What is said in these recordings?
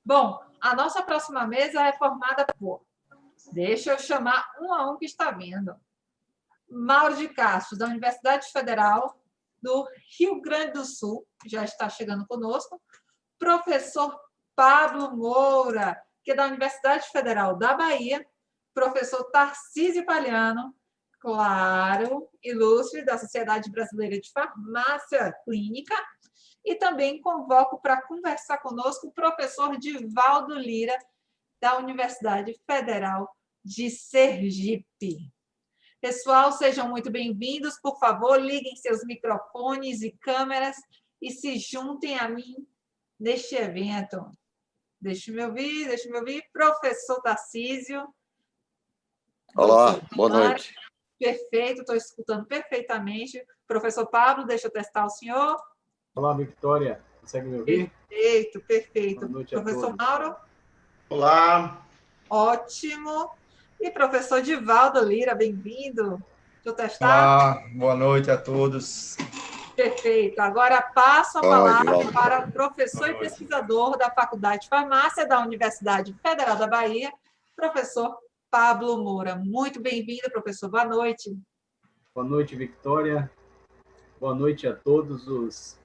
Bom, a nossa próxima mesa é formada por... Deixa eu chamar um a um que está vindo. Mauro de Castro, da Universidade Federal do Rio Grande do Sul, já está chegando conosco. Professor Pablo Moura, que é da Universidade Federal da Bahia. Professor Tarcísio Palhano, claro, ilustre, da Sociedade Brasileira de Farmácia Clínica. E também convoco para conversar conosco o professor Divaldo Lira, da Universidade Federal de Sergipe. Pessoal, sejam muito bem-vindos. Por favor, liguem seus microfones e câmeras e se juntem a mim neste evento. Deixa eu me ouvir. Professor Tarcísio. Olá, boa noite. Perfeito, estou escutando perfeitamente. Professor Pablo, deixa eu testar o senhor. Olá, Victoria. Consegue me ouvir? Perfeito, perfeito. Boa noite Professor Mauro? Olá. Ótimo. E professor Divaldo Lira, bem-vindo. Deixa eu testar. Olá, boa noite a todos. Perfeito. Agora passo a palavra para o professor e pesquisador da Faculdade de Farmácia da Universidade Federal da Bahia, professor Pablo Moura. Muito bem-vindo, professor. Boa noite. Boa noite, Victoria. Boa noite a todos os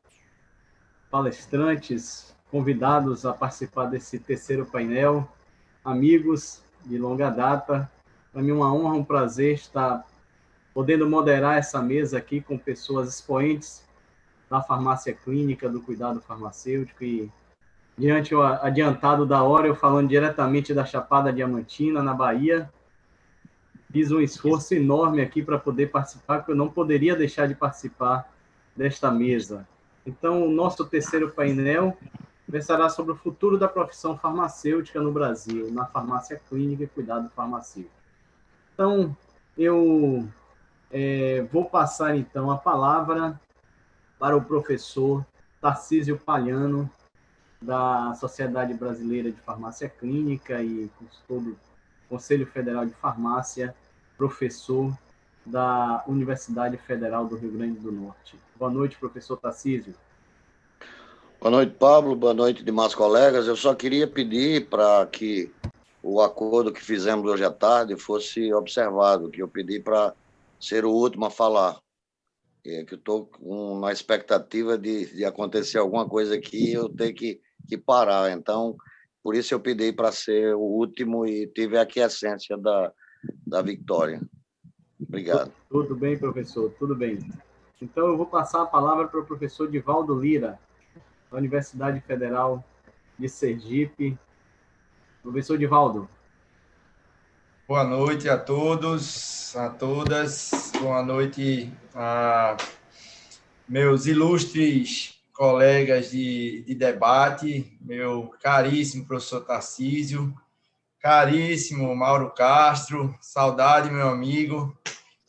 palestrantes convidados a participar desse terceiro painel, amigos de longa data. Para mim, uma honra, um prazer estar podendo moderar essa mesa aqui com pessoas expoentes da farmácia clínica, do cuidado farmacêutico e, diante o adiantado da hora, eu falando diretamente da Chapada Diamantina, na Bahia, fiz um esforço enorme aqui para poder participar, porque eu não poderia deixar de participar desta mesa. Então, o nosso terceiro painel versará sobre o futuro da profissão farmacêutica no Brasil, na farmácia clínica e cuidado farmacêutico. Então, eu vou passar, então, a palavra para o professor Tarcísio Palhano, da Sociedade Brasileira de Farmácia Clínica e todo o Conselho Federal de Farmácia, professor da Universidade Federal do Rio Grande do Norte. Boa noite, professor Tarcísio. Boa noite, Pablo. Boa noite, demais colegas. Eu só queria pedir para que o acordo que fizemos hoje à tarde fosse observado, que eu pedi para ser o último a falar. Que eu estou na expectativa de acontecer alguma coisa aqui e eu ter que parar. Então, por isso eu pedi para ser o último e tive a aquiescência da Victoria. Obrigado. Tudo bem, professor, tudo bem. Então, eu vou passar a palavra para o professor Divaldo Lira, da Universidade Federal de Sergipe. Professor Divaldo. Boa noite a todos, a todas. Boa noite a meus ilustres colegas de debate, meu caríssimo professor Tarcísio, caríssimo Mauro Castro, saudade, meu amigo,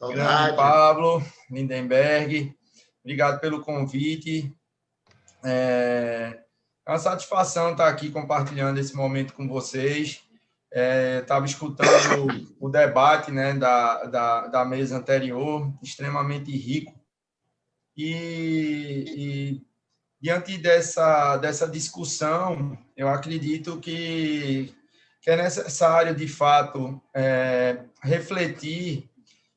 grande Pablo Lindenberg, obrigado pelo convite. É uma satisfação estar aqui compartilhando esse momento com vocês. Estava escutando o debate, né, da mesa anterior, extremamente rico. E diante dessa discussão, eu acredito que é necessário, de fato, refletir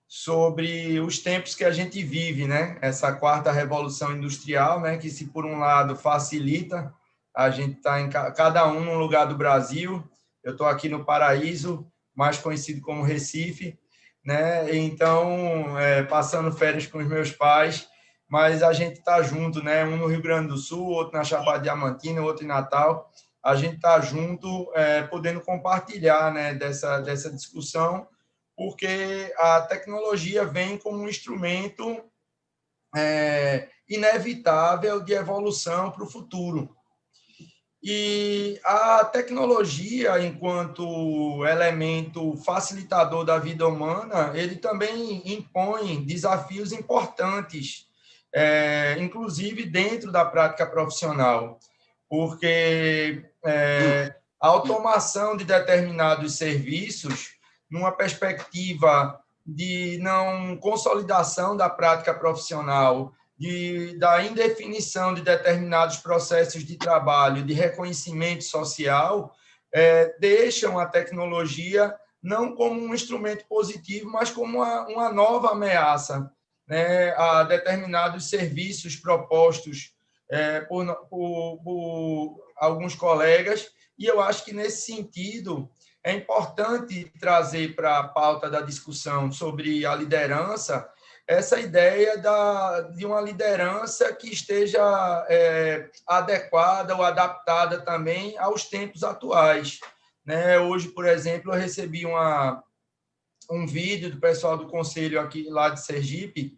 sobre os tempos que a gente vive, né? Essa quarta revolução industrial, né? Que, se por um lado facilita, a gente está em cada um num lugar do Brasil. Eu estou aqui no Paraíso, mais conhecido como Recife, né? Então, passando férias com os meus pais, mas a gente está junto, né? Um no Rio Grande do Sul, outro na Chapada Diamantina, outro em Natal. A gente está junto, podendo compartilhar, né, dessa discussão, porque a tecnologia vem como um instrumento inevitável de evolução para o futuro. E a tecnologia, enquanto elemento facilitador da vida humana, ele também impõe desafios importantes, inclusive dentro da prática profissional, porque a automação de determinados serviços, numa perspectiva de não consolidação da prática profissional, da indefinição de determinados processos de trabalho, de reconhecimento social, deixam a tecnologia não como um instrumento positivo, mas como uma nova ameaça, né, a determinados serviços propostos por alguns colegas. E eu acho que, nesse sentido, é importante trazer para a pauta da discussão sobre a liderança essa ideia de uma liderança que esteja adequada ou adaptada também aos tempos atuais. Né? Hoje, por exemplo, eu recebi um vídeo do pessoal do conselho aqui lá de Sergipe,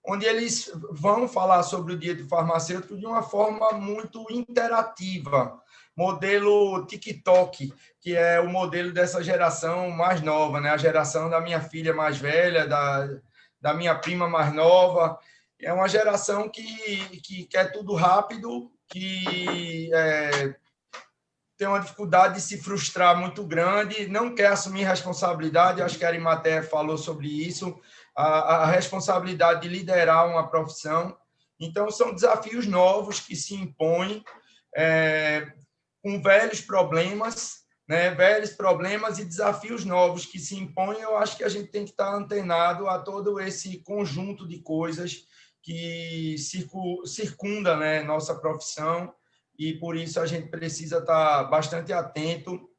onde eles vão falar sobre o Dia do Farmacêutico de uma forma muito interativa, modelo TikTok, que é o modelo dessa geração mais nova, né? A geração da minha filha mais velha, da minha prima mais nova. É uma geração que quer tudo rápido, que tem uma dificuldade de se frustrar muito grande, não quer assumir responsabilidade. Acho que a Arimatea falou sobre isso, a responsabilidade de liderar uma profissão. Então, são desafios novos que se impõem, com velhos problemas, né? Velhos problemas e desafios novos que se impõem. Eu acho que a gente tem que estar antenado a todo esse conjunto de coisas que circunda, né, nossa profissão, e por isso a gente precisa estar bastante atento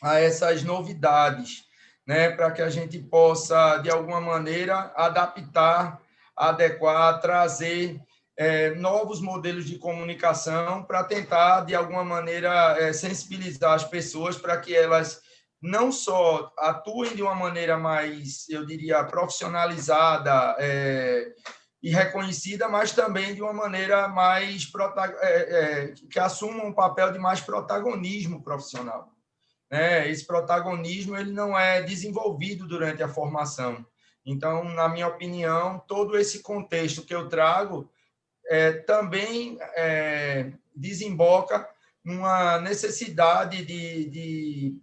a essas novidades, né, para que a gente possa, de alguma maneira, adaptar, adequar, trazer novos modelos de comunicação para tentar, de alguma maneira, sensibilizar as pessoas para que elas não só atuem de uma maneira mais, eu diria, profissionalizada e reconhecida, mas também de uma maneira mais que assumam um papel de mais protagonismo profissional. Esse protagonismo ele não é desenvolvido durante a formação. Então, na minha opinião, todo esse contexto que eu trago também desemboca numa necessidade de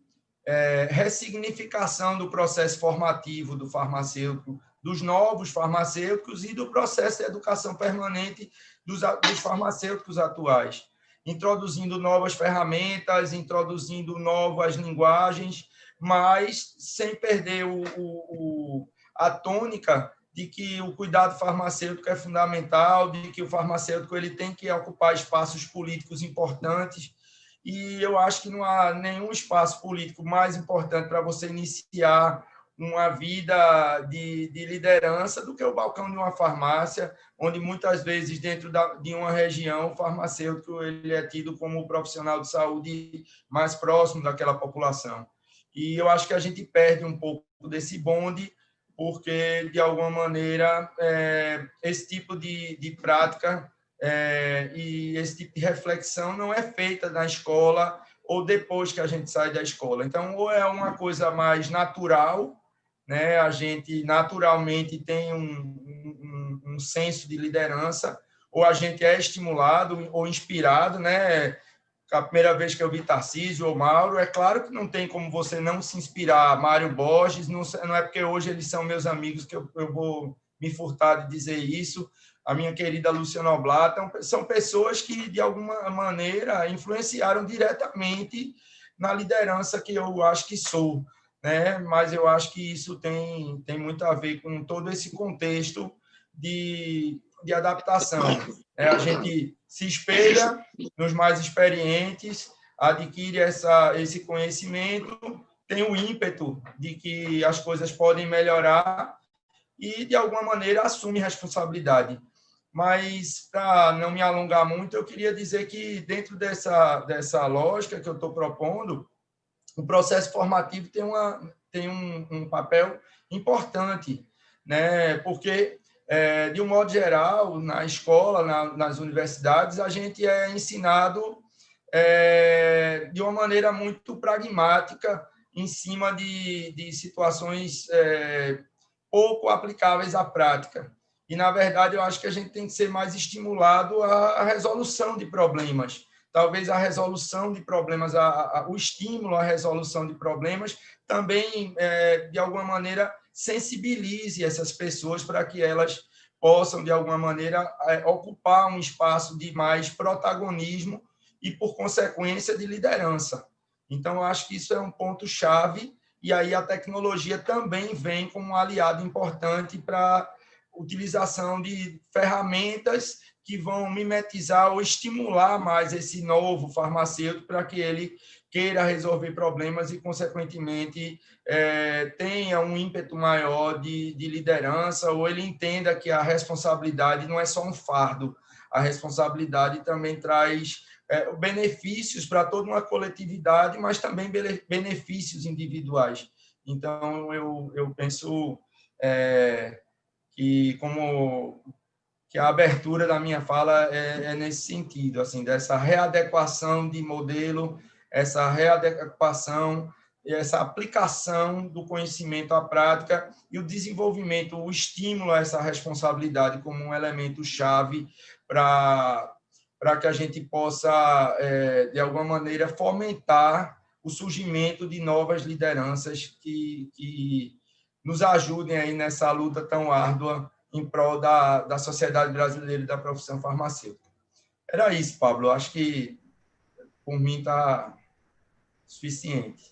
ressignificação do processo formativo do farmacêutico, dos novos farmacêuticos e do processo de educação permanente dos farmacêuticos atuais, introduzindo novas ferramentas, introduzindo novas linguagens, mas sem perder a tônica de que o cuidado farmacêutico é fundamental, de que o farmacêutico ele tem que ocupar espaços políticos importantes, e eu acho que não há nenhum espaço político mais importante para você iniciar uma vida de liderança do que o balcão de uma farmácia, onde muitas vezes dentro de uma região o farmacêutico ele é tido como o profissional de saúde mais próximo daquela população. E eu acho que a gente perde um pouco desse bonde, porque, de alguma maneira, esse tipo de prática e esse tipo de reflexão não é feita na escola ou depois que a gente sai da escola. Então, ou é uma coisa mais natural, né? A gente naturalmente tem um senso de liderança, ou a gente é estimulado ou inspirado, né? A primeira vez que eu vi Tarcísio ou Mauro, é claro que não tem como você não se inspirar. Mário Borges, não é porque hoje eles são meus amigos que eu vou me furtar de dizer isso. A minha querida Luciana Oblata, são pessoas que, de alguma maneira, influenciaram diretamente na liderança que eu acho que sou, né? Mas eu acho que isso tem muito a ver com todo esse contexto de adaptação. A gente se espelha nos mais experientes, adquire esse conhecimento, tem o ímpeto de que as coisas podem melhorar e, de alguma maneira, assume responsabilidade. Mas, para não me alongar muito, eu queria dizer que, dentro dessa lógica que eu estou propondo, o processo formativo tem um papel importante, né? Porque, de um modo geral, na escola, nas universidades, a gente é ensinado de uma maneira muito pragmática, em cima de situações pouco aplicáveis à prática. E, na verdade, eu acho que a gente tem que ser mais estimulado à resolução de problemas. Talvez a resolução de problemas, o estímulo à resolução de problemas também, de alguma maneira, sensibilize essas pessoas para que elas possam, de alguma maneira, ocupar um espaço de mais protagonismo e, por consequência, de liderança. Então, eu acho que isso é um ponto-chave, e aí a tecnologia também vem como um aliado importante para a utilização de ferramentas que vão mimetizar ou estimular mais esse novo farmacêutico para que ele queira resolver problemas e, consequentemente, tenha um ímpeto maior de liderança, ou ele entenda que a responsabilidade não é só um fardo, a responsabilidade também traz benefícios para toda uma coletividade, mas também benefícios individuais. Então, eu penso que a abertura da minha fala é nesse sentido, assim, dessa readequação de modelo, essa readequação e essa aplicação do conhecimento à prática e o desenvolvimento, o estímulo a essa responsabilidade como um elemento chave para que a gente possa, de alguma maneira, fomentar o surgimento de novas lideranças que nos ajudem aí nessa luta tão árdua em prol da sociedade brasileira e da profissão farmacêutica. Era isso, Pablo. Eu acho que, por mim, está suficiente.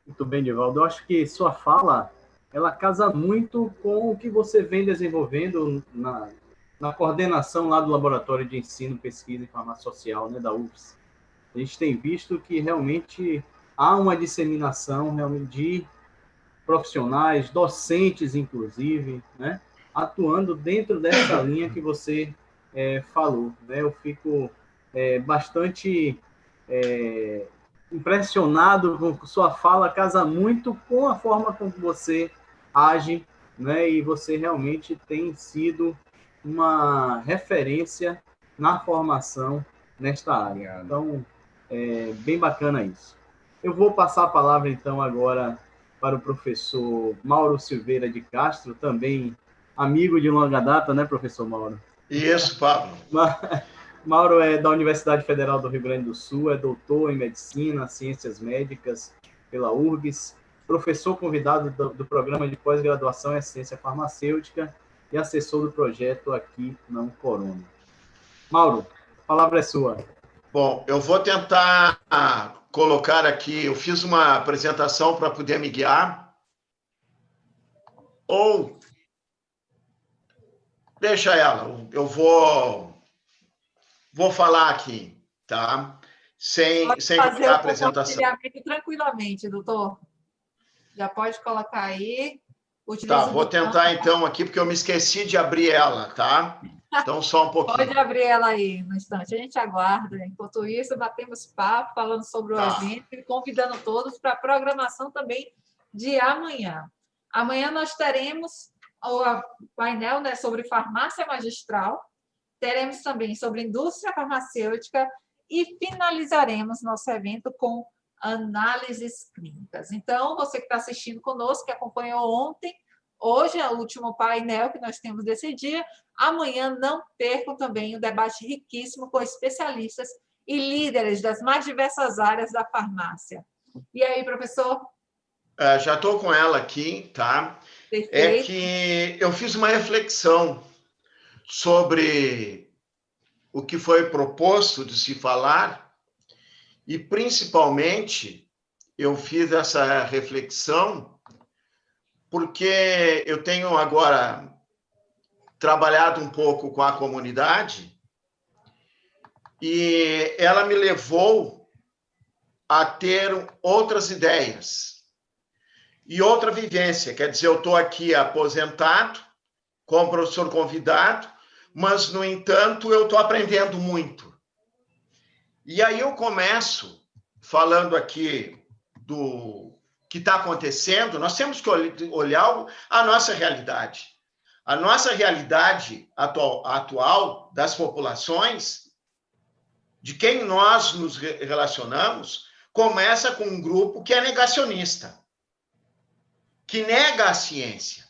Muito bem, Divaldo. Eu acho que sua fala, ela casa muito com o que você vem desenvolvendo na coordenação lá do Laboratório de Ensino, Pesquisa e Farmácia Social, né, da UFS. A gente tem visto que realmente há uma disseminação realmente de profissionais, docentes, inclusive, né, atuando dentro dessa linha que você falou. Né? Eu fico bastante impressionado com sua fala, casa muito com a forma como você age, né? E você realmente tem sido uma referência na formação nesta área. Então, bem bacana isso. Eu vou passar a palavra, então, agora para o professor Mauro Silveira de Castro, também amigo de longa data, né, professor Mauro? Isso, Pablo. Mauro é da Universidade Federal do Rio Grande do Sul, é doutor em Medicina, Ciências Médicas pela URGS, professor convidado do programa de pós-graduação em Ciência Farmacêutica e assessor do projeto aqui na Corona. Mauro, a palavra é sua. Bom, eu vou tentar colocar aqui, eu fiz uma apresentação para poder me guiar, ou deixa ela, eu vou falar aqui, tá? Sem colocar a apresentação. Tranquilamente, doutor. Já pode colocar aí. Tá, vou tentar então aqui, porque eu me esqueci de abrir ela, tá? Então, só um pouquinho. Pode abrir ela aí no instante, a gente aguarda. Enquanto isso, batemos papo, falando sobre o evento e convidando todos para a programação também de amanhã. Amanhã nós teremos o painel, né, sobre farmácia magistral, teremos também sobre indústria farmacêutica e finalizaremos nosso evento com análises clínicas. Então, você que está assistindo conosco, que acompanhou ontem, hoje é o último painel que nós temos desse dia. Amanhã não percam também o debate riquíssimo com especialistas e líderes das mais diversas áreas da farmácia. E aí, professor? Já estou com ela aqui, tá? Perfeito. É que eu fiz uma reflexão sobre o que foi proposto de se falar e, principalmente, eu fiz essa reflexão porque eu tenho agora trabalhado um pouco com a comunidade e ela me levou a ter outras ideias e outra vivência. Quer dizer, eu estou aqui aposentado, como professor convidado, mas, no entanto, eu estou aprendendo muito. E aí eu começo falando aqui do que está acontecendo. Nós temos que olhar a nossa realidade. A nossa realidade atual das populações, de quem nós nos relacionamos, começa com um grupo que é negacionista, que nega a ciência,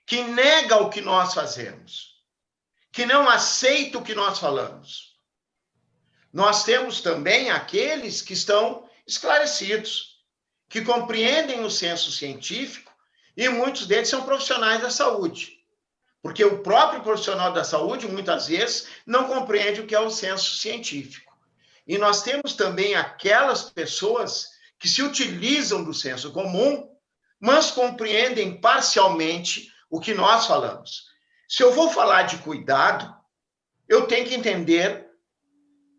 que nega o que nós fazemos, que não aceita o que nós falamos. Nós temos também aqueles que estão esclarecidos, que compreendem o senso científico, e muitos deles são profissionais da saúde. Porque o próprio profissional da saúde, muitas vezes, não compreende o que é o senso científico. E nós temos também aquelas pessoas que se utilizam do senso comum, mas compreendem parcialmente o que nós falamos. Se eu vou falar de cuidado, eu tenho que entender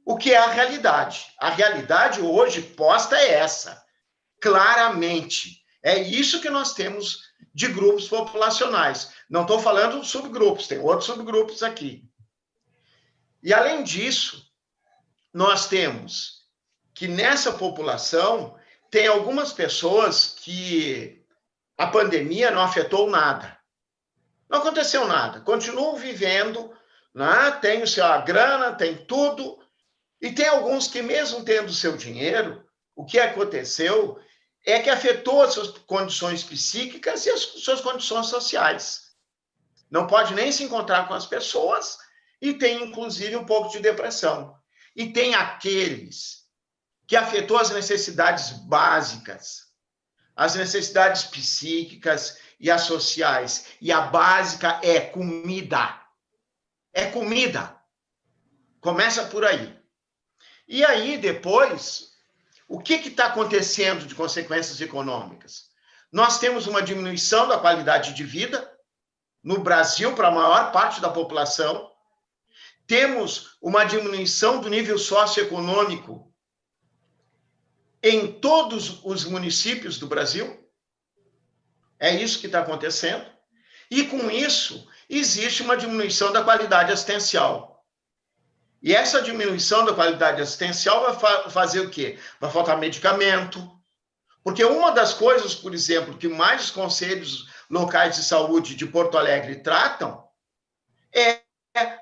o que é a realidade. A realidade hoje posta é essa, claramente. É isso que nós temos de grupos populacionais. Não estou falando de subgrupos, tem outros subgrupos aqui. E, além disso, nós temos que nessa população tem algumas pessoas que a pandemia não afetou nada. Não aconteceu nada. Continuam vivendo, né? Tem a grana, tem tudo. E tem alguns que, mesmo tendo seu dinheiro, o que aconteceu é que afetou as suas condições psíquicas e as suas condições sociais. Não pode nem se encontrar com as pessoas e tem, inclusive, um pouco de depressão. E tem aqueles que afetou as necessidades básicas, as necessidades psíquicas e as sociais. E a básica é comida. É comida. Começa por aí. E aí, depois, o que está acontecendo de consequências econômicas? Nós temos uma diminuição da qualidade de vida no Brasil para a maior parte da população. Temos uma diminuição do nível socioeconômico em todos os municípios do Brasil. É isso que está acontecendo. E, com isso, existe uma diminuição da qualidade assistencial. E essa diminuição da qualidade assistencial vai fazer o quê? Vai faltar medicamento. Porque uma das coisas, por exemplo, que mais os conselhos locais de saúde de Porto Alegre tratam é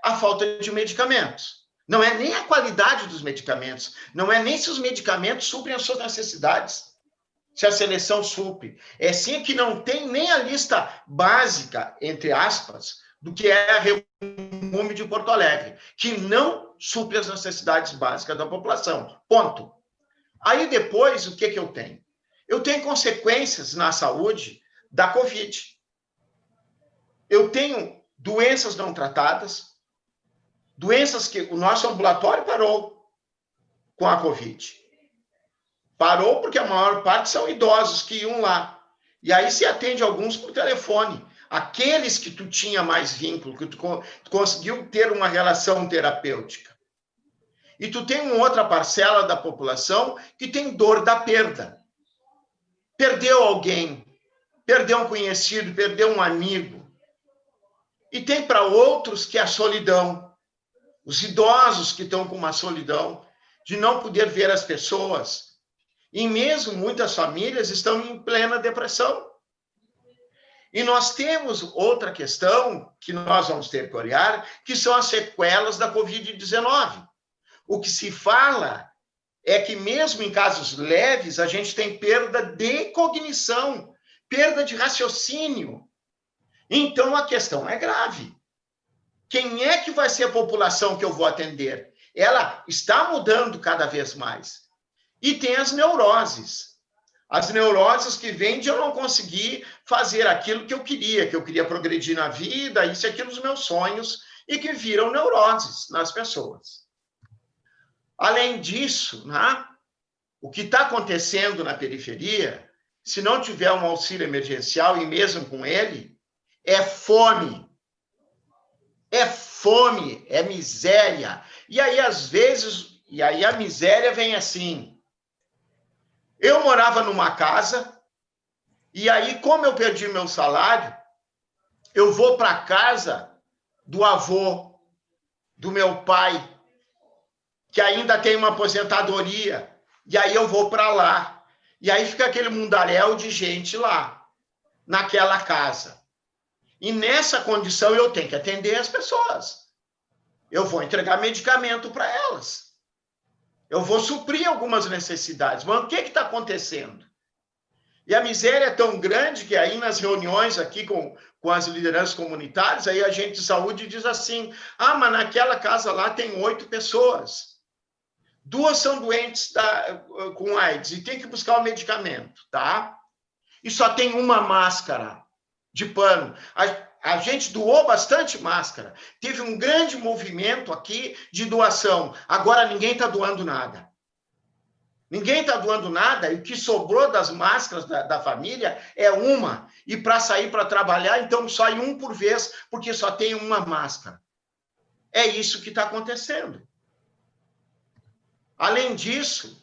a falta de medicamentos. Não é nem a qualidade dos medicamentos, não é nem se os medicamentos suprem as suas necessidades, se a seleção supre. É sim que não tem nem a lista básica, entre aspas, do que é a Reúme de Porto Alegre, que não supre as necessidades básicas da população. Ponto. Aí depois, o que eu tenho? Eu tenho consequências na saúde da Covid. Eu tenho doenças não tratadas, doenças que o nosso ambulatório parou com a Covid. Parou porque a maior parte são idosos que iam lá. E aí se atende alguns por telefone. Aqueles que tu tinha mais vínculo, que tu conseguiu ter uma relação terapêutica. E tu tem uma outra parcela da população que tem dor da perda. Perdeu alguém, perdeu um conhecido, perdeu um amigo. E tem para outros que é a solidão. Os idosos que estão com uma solidão de não poder ver as pessoas. E mesmo muitas famílias estão em plena depressão. E nós temos outra questão que nós vamos ter que olhar, que são as sequelas da Covid-19. O que se fala é que mesmo em casos leves, a gente tem perda de cognição, perda de raciocínio. Então, a questão é grave. Quem é que vai ser a população que eu vou atender? Ela está mudando cada vez mais. E tem as neuroses. As neuroses que vêm de eu não conseguir fazer aquilo que eu queria progredir na vida, isso e aquilo, os meus sonhos, e que viram neuroses nas pessoas. Além disso, né, o que está acontecendo na periferia, se não tiver um auxílio emergencial, e mesmo com ele, é fome. É fome, é miséria. E aí, às vezes, a miséria vem assim. Eu morava numa casa, e aí, como eu perdi meu salário, eu vou para a casa do avô, do meu pai, que ainda tem uma aposentadoria, e aí eu vou para lá. E aí fica aquele mundaréu de gente lá, naquela casa. E nessa condição eu tenho que atender as pessoas. Eu vou entregar medicamento para elas. Eu vou suprir algumas necessidades. Mas o que está acontecendo? E a miséria é tão grande que aí nas reuniões aqui com as lideranças comunitárias, aí a gente de saúde diz assim, mas naquela casa lá tem 8 pessoas. 2 são doentes com AIDS e tem que buscar o medicamento, tá? E só tem uma máscara de pano. A gente doou bastante máscara. Teve um grande movimento aqui de doação. Agora ninguém está doando nada. Ninguém está doando nada, e o que sobrou das máscaras da família é uma. E para sair para trabalhar, então sai um por vez, porque só tem uma máscara. É isso que está acontecendo. Além disso,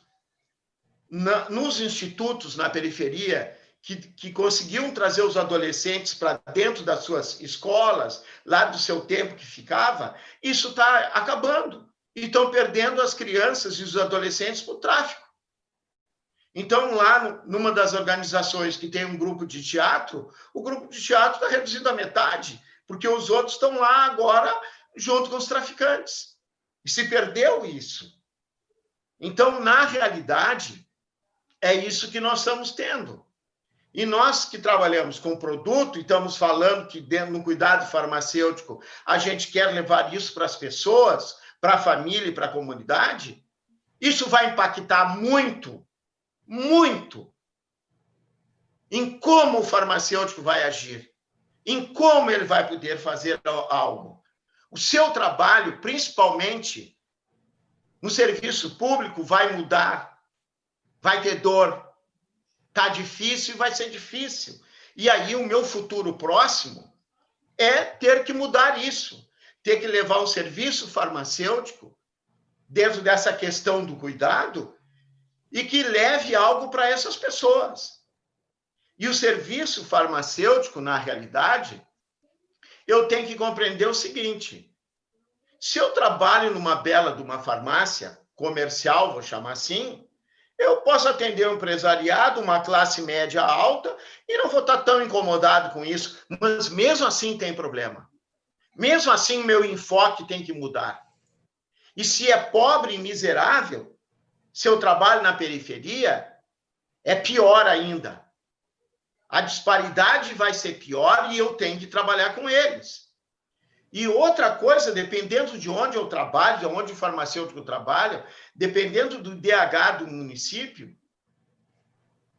nos institutos na periferia, que conseguiam trazer os adolescentes para dentro das suas escolas, lá do seu tempo que ficava, isso está acabando. E estão perdendo as crianças e os adolescentes para o tráfico. Então, lá, numa das organizações que tem um grupo de teatro, o grupo de teatro está reduzido à metade, porque os outros estão lá agora junto com os traficantes. E se perdeu isso. Então, na realidade, é isso que nós estamos tendo. E nós que trabalhamos com produto, e estamos falando que dentro do cuidado farmacêutico, a gente quer levar isso para as pessoas, para a família e para a comunidade, isso vai impactar muito em como o farmacêutico vai agir, em como ele vai poder fazer algo. O seu trabalho, principalmente no serviço público, vai mudar, vai ter dor, está difícil e vai ser difícil. E aí o meu futuro próximo é ter que mudar isso, ter que levar um serviço farmacêutico dentro dessa questão do cuidado e que leve algo para essas pessoas. E o serviço farmacêutico, na realidade, eu tenho que compreender o seguinte: se eu trabalho numa bela de uma farmácia comercial, vou chamar assim, eu posso atender um empresariado, uma classe média alta, e não vou estar tão incomodado com isso, mas mesmo assim tem problema. Mesmo assim, meu enfoque tem que mudar. E se é pobre e miserável, se eu trabalho na periferia, é pior ainda. A disparidade vai ser pior e eu tenho que trabalhar com eles. E outra coisa, dependendo de onde eu trabalho, de onde o farmacêutico trabalha, dependendo do DH do município,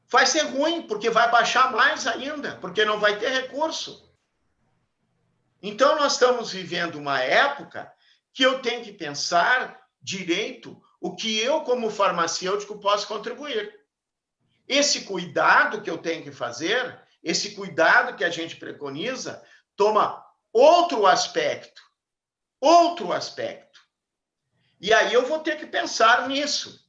vai ser ruim, porque vai baixar mais ainda, porque não vai ter recurso. Então, nós estamos vivendo uma época que eu tenho que pensar direito o que eu, como farmacêutico, posso contribuir. Esse cuidado que eu tenho que fazer, esse cuidado que a gente preconiza, toma outro aspecto. E aí eu vou ter que pensar nisso.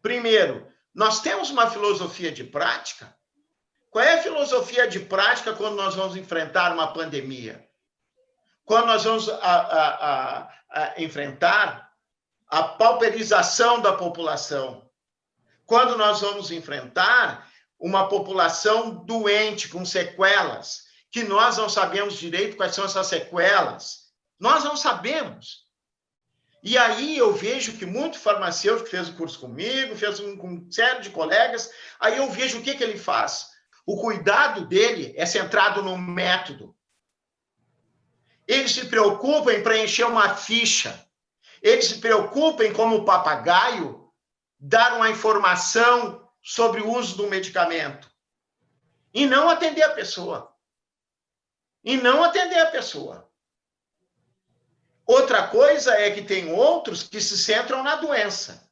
Primeiro, nós temos uma filosofia de prática. Qual é a filosofia de prática quando nós vamos enfrentar uma pandemia? Quando nós vamos enfrentar a pauperização da população? Quando nós vamos enfrentar uma população doente, com sequelas, que nós não sabemos direito quais são essas sequelas. Nós não sabemos. E aí eu vejo que muito farmacêutico fez o curso comigo, fez com uma série de colegas, aí eu vejo o que ele faz. O cuidado dele é centrado no método. Ele se preocupa em preencher uma ficha. Ele se preocupa em, como papagaio, dar uma informação sobre o uso do medicamento. E não atender a pessoa. Outra coisa é que tem outros que se centram na doença.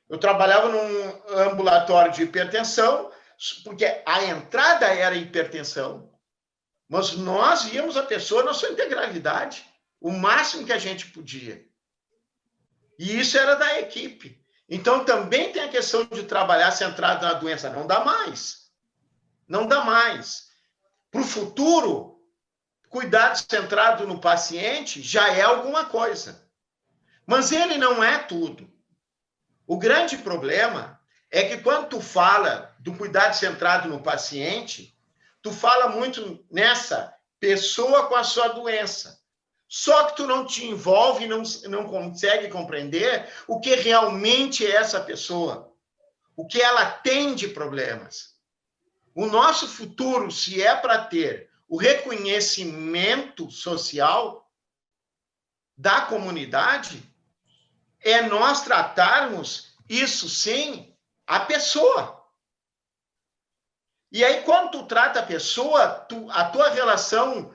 Eu trabalhava num ambulatório de hipertensão, porque a entrada era hipertensão. Mas nós víamos a pessoa na sua integralidade, o máximo que a gente podia. E isso era da equipe. Então, também tem a questão de trabalhar centrado na doença. Não dá mais. Para o futuro, cuidado centrado no paciente já é alguma coisa. Mas ele não é tudo. O grande problema é que quando tu fala do cuidado centrado no paciente, tu fala muito nessa pessoa com a sua doença. Só que tu não te envolve e não consegue compreender o que realmente é essa pessoa, o que ela tem de problemas. O nosso futuro, se é para ter o reconhecimento social da comunidade, é nós tratarmos isso sim a pessoa. E aí, quando tu trata a pessoa, a tua relação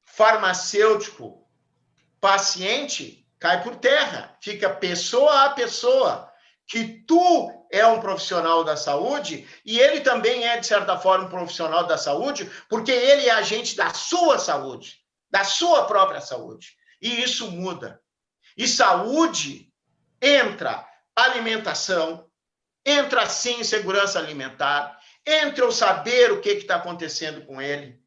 farmacêutico-paciente cai por terra. Fica pessoa a pessoa. Que tu é um profissional da saúde e ele também é, de certa forma, um profissional da saúde, porque ele é agente da sua saúde, da sua própria saúde. E isso muda. E saúde entra alimentação, entra, sim, segurança alimentar, entra eu saber o que está acontecendo com ele,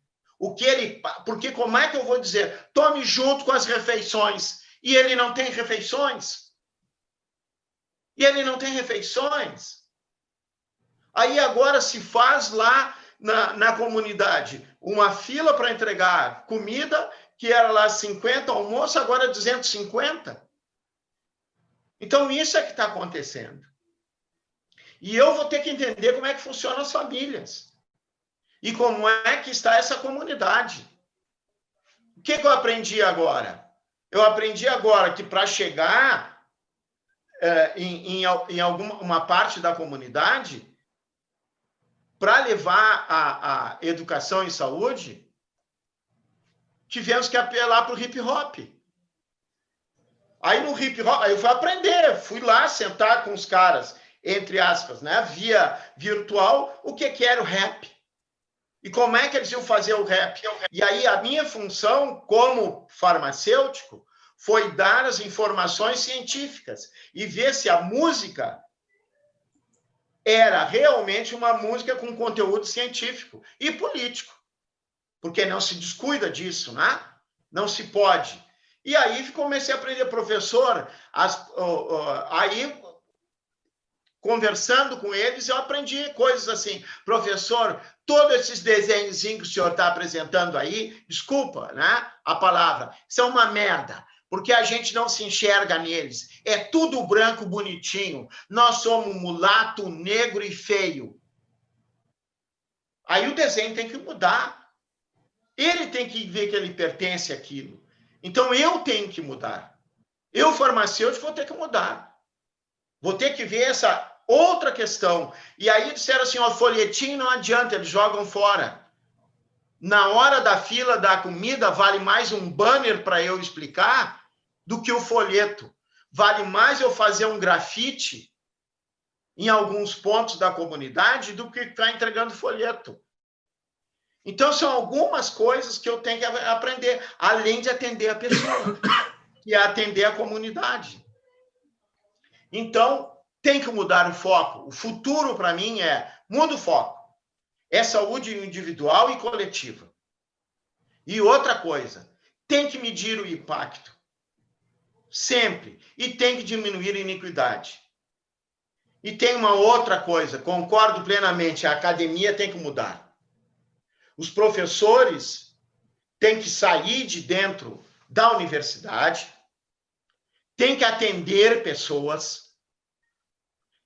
porque como é que eu vou dizer, tome junto com as refeições, e ele não tem refeições? Aí agora se faz lá na comunidade uma fila para entregar comida, que era lá 50 almoço, agora 250. Então, isso é que está acontecendo. E eu vou ter que entender como é que funcionam as famílias. E como é que está essa comunidade. O que eu aprendi agora? Eu aprendi agora que para chegar em alguma parte da comunidade, para levar a educação e saúde, tivemos que apelar para o hip hop. Aí no hip hop, aí eu fui aprender, fui lá sentar com os caras, entre aspas, né, via virtual, o que era o rap. E como é que eles iam fazer o rap? E aí a minha função como farmacêutico foi dar as informações científicas e ver se a música era realmente uma música com conteúdo científico e político. Porque não se descuida disso, né? Não se pode. E aí comecei a aprender, professor, aí conversando com eles, eu aprendi coisas assim, professor, todos esses desenhos que o senhor está apresentando aí, desculpa, né, a palavra, são uma merda, porque a gente não se enxerga neles. É tudo branco bonitinho. Nós somos mulato, negro e feio. Aí o desenho tem que mudar. Ele tem que ver que ele pertence àquilo. Então, eu tenho que mudar. Eu, farmacêutico, vou ter que mudar. Vou ter que ver essa outra questão. E aí disseram assim, ó, folhetinho não adianta, eles jogam fora. Na hora da fila da comida, vale mais um banner para eu explicar do que o folheto. Vale mais eu fazer um grafite em alguns pontos da comunidade do que ficar entregando folheto. Então, são algumas coisas que eu tenho que aprender, além de atender a pessoa, que é atender a comunidade. Então, tem que mudar o foco. O futuro, para mim, muda o foco. É saúde individual e coletiva. E outra coisa, tem que medir o impacto. Sempre. E tem que diminuir a iniquidade. E tem uma outra coisa, concordo plenamente, a academia tem que mudar. Os professores têm que sair de dentro da universidade, têm que atender pessoas,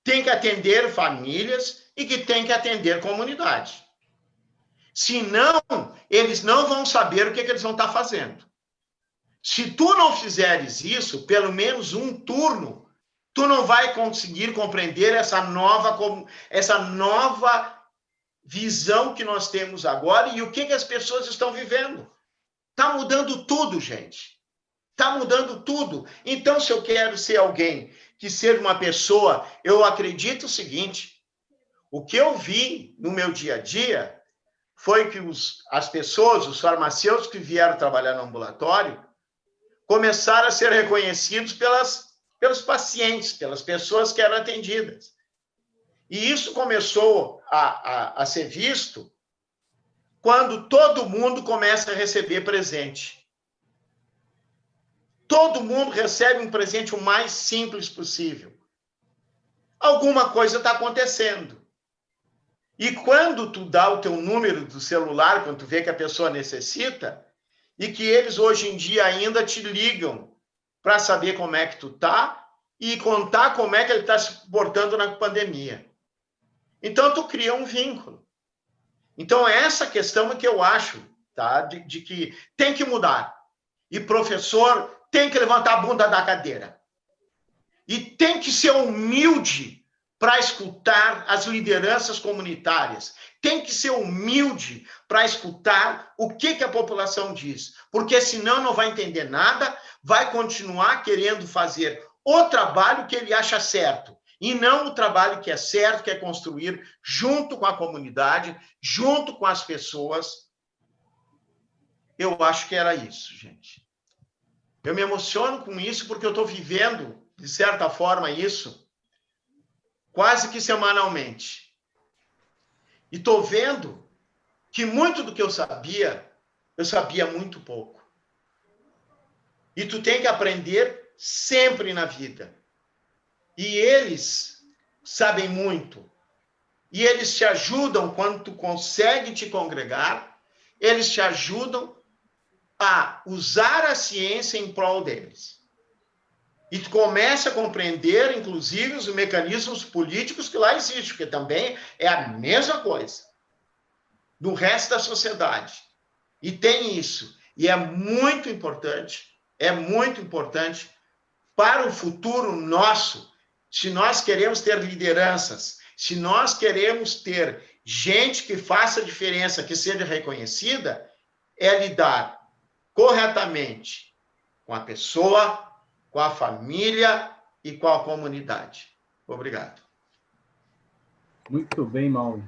têm que atender famílias e que têm que atender comunidade. Senão, eles não vão saber o que eles vão estar fazendo. Se tu não fizeres isso, pelo menos um turno, tu não vai conseguir compreender essa nova visão que nós temos agora e o que as pessoas estão vivendo. Está mudando tudo, gente. Está mudando tudo. Então, se eu quero ser alguém que seja uma pessoa, eu acredito o seguinte, o que eu vi no meu dia a dia foi que as pessoas, os farmacêuticos que vieram trabalhar no ambulatório, começaram a ser reconhecidos pelos pacientes, pelas pessoas que eram atendidas. E isso começou a ser visto quando todo mundo começa a receber presente. Todo mundo recebe um presente o mais simples possível. Alguma coisa está acontecendo. E quando tu dá o teu número do celular, quando tu vê que a pessoa necessita, e que eles hoje em dia ainda te ligam para saber como é que tu tá e contar como é que ele está se portando na pandemia. Então, tu cria um vínculo. Então, essa questão que eu acho, tá? De que tem que mudar. E professor tem que levantar a bunda da cadeira. E tem que ser humilde para escutar as lideranças comunitárias. Tem que ser humilde para escutar o que a população diz, porque senão não vai entender nada, vai continuar querendo fazer o trabalho que ele acha certo, e não o trabalho que é certo, que é construir junto com a comunidade, junto com as pessoas. Eu acho que era isso, gente. Eu me emociono com isso porque eu estou vivendo, de certa forma, isso quase que semanalmente. E estou vendo que muito do que eu sabia muito pouco. E tu tem que aprender sempre na vida. E eles sabem muito. E eles te ajudam quando tu consegue te congregar, eles te ajudam a usar a ciência em prol deles. E tu começa a compreender, inclusive, os mecanismos políticos que lá existem, porque também é a mesma coisa do resto da sociedade. E tem isso. E é muito importante para o futuro nosso, se nós queremos ter lideranças, se nós queremos ter gente que faça diferença, que seja reconhecida, é lidar corretamente com a pessoa, com a família e com a comunidade. Obrigado. Muito bem, Mauro.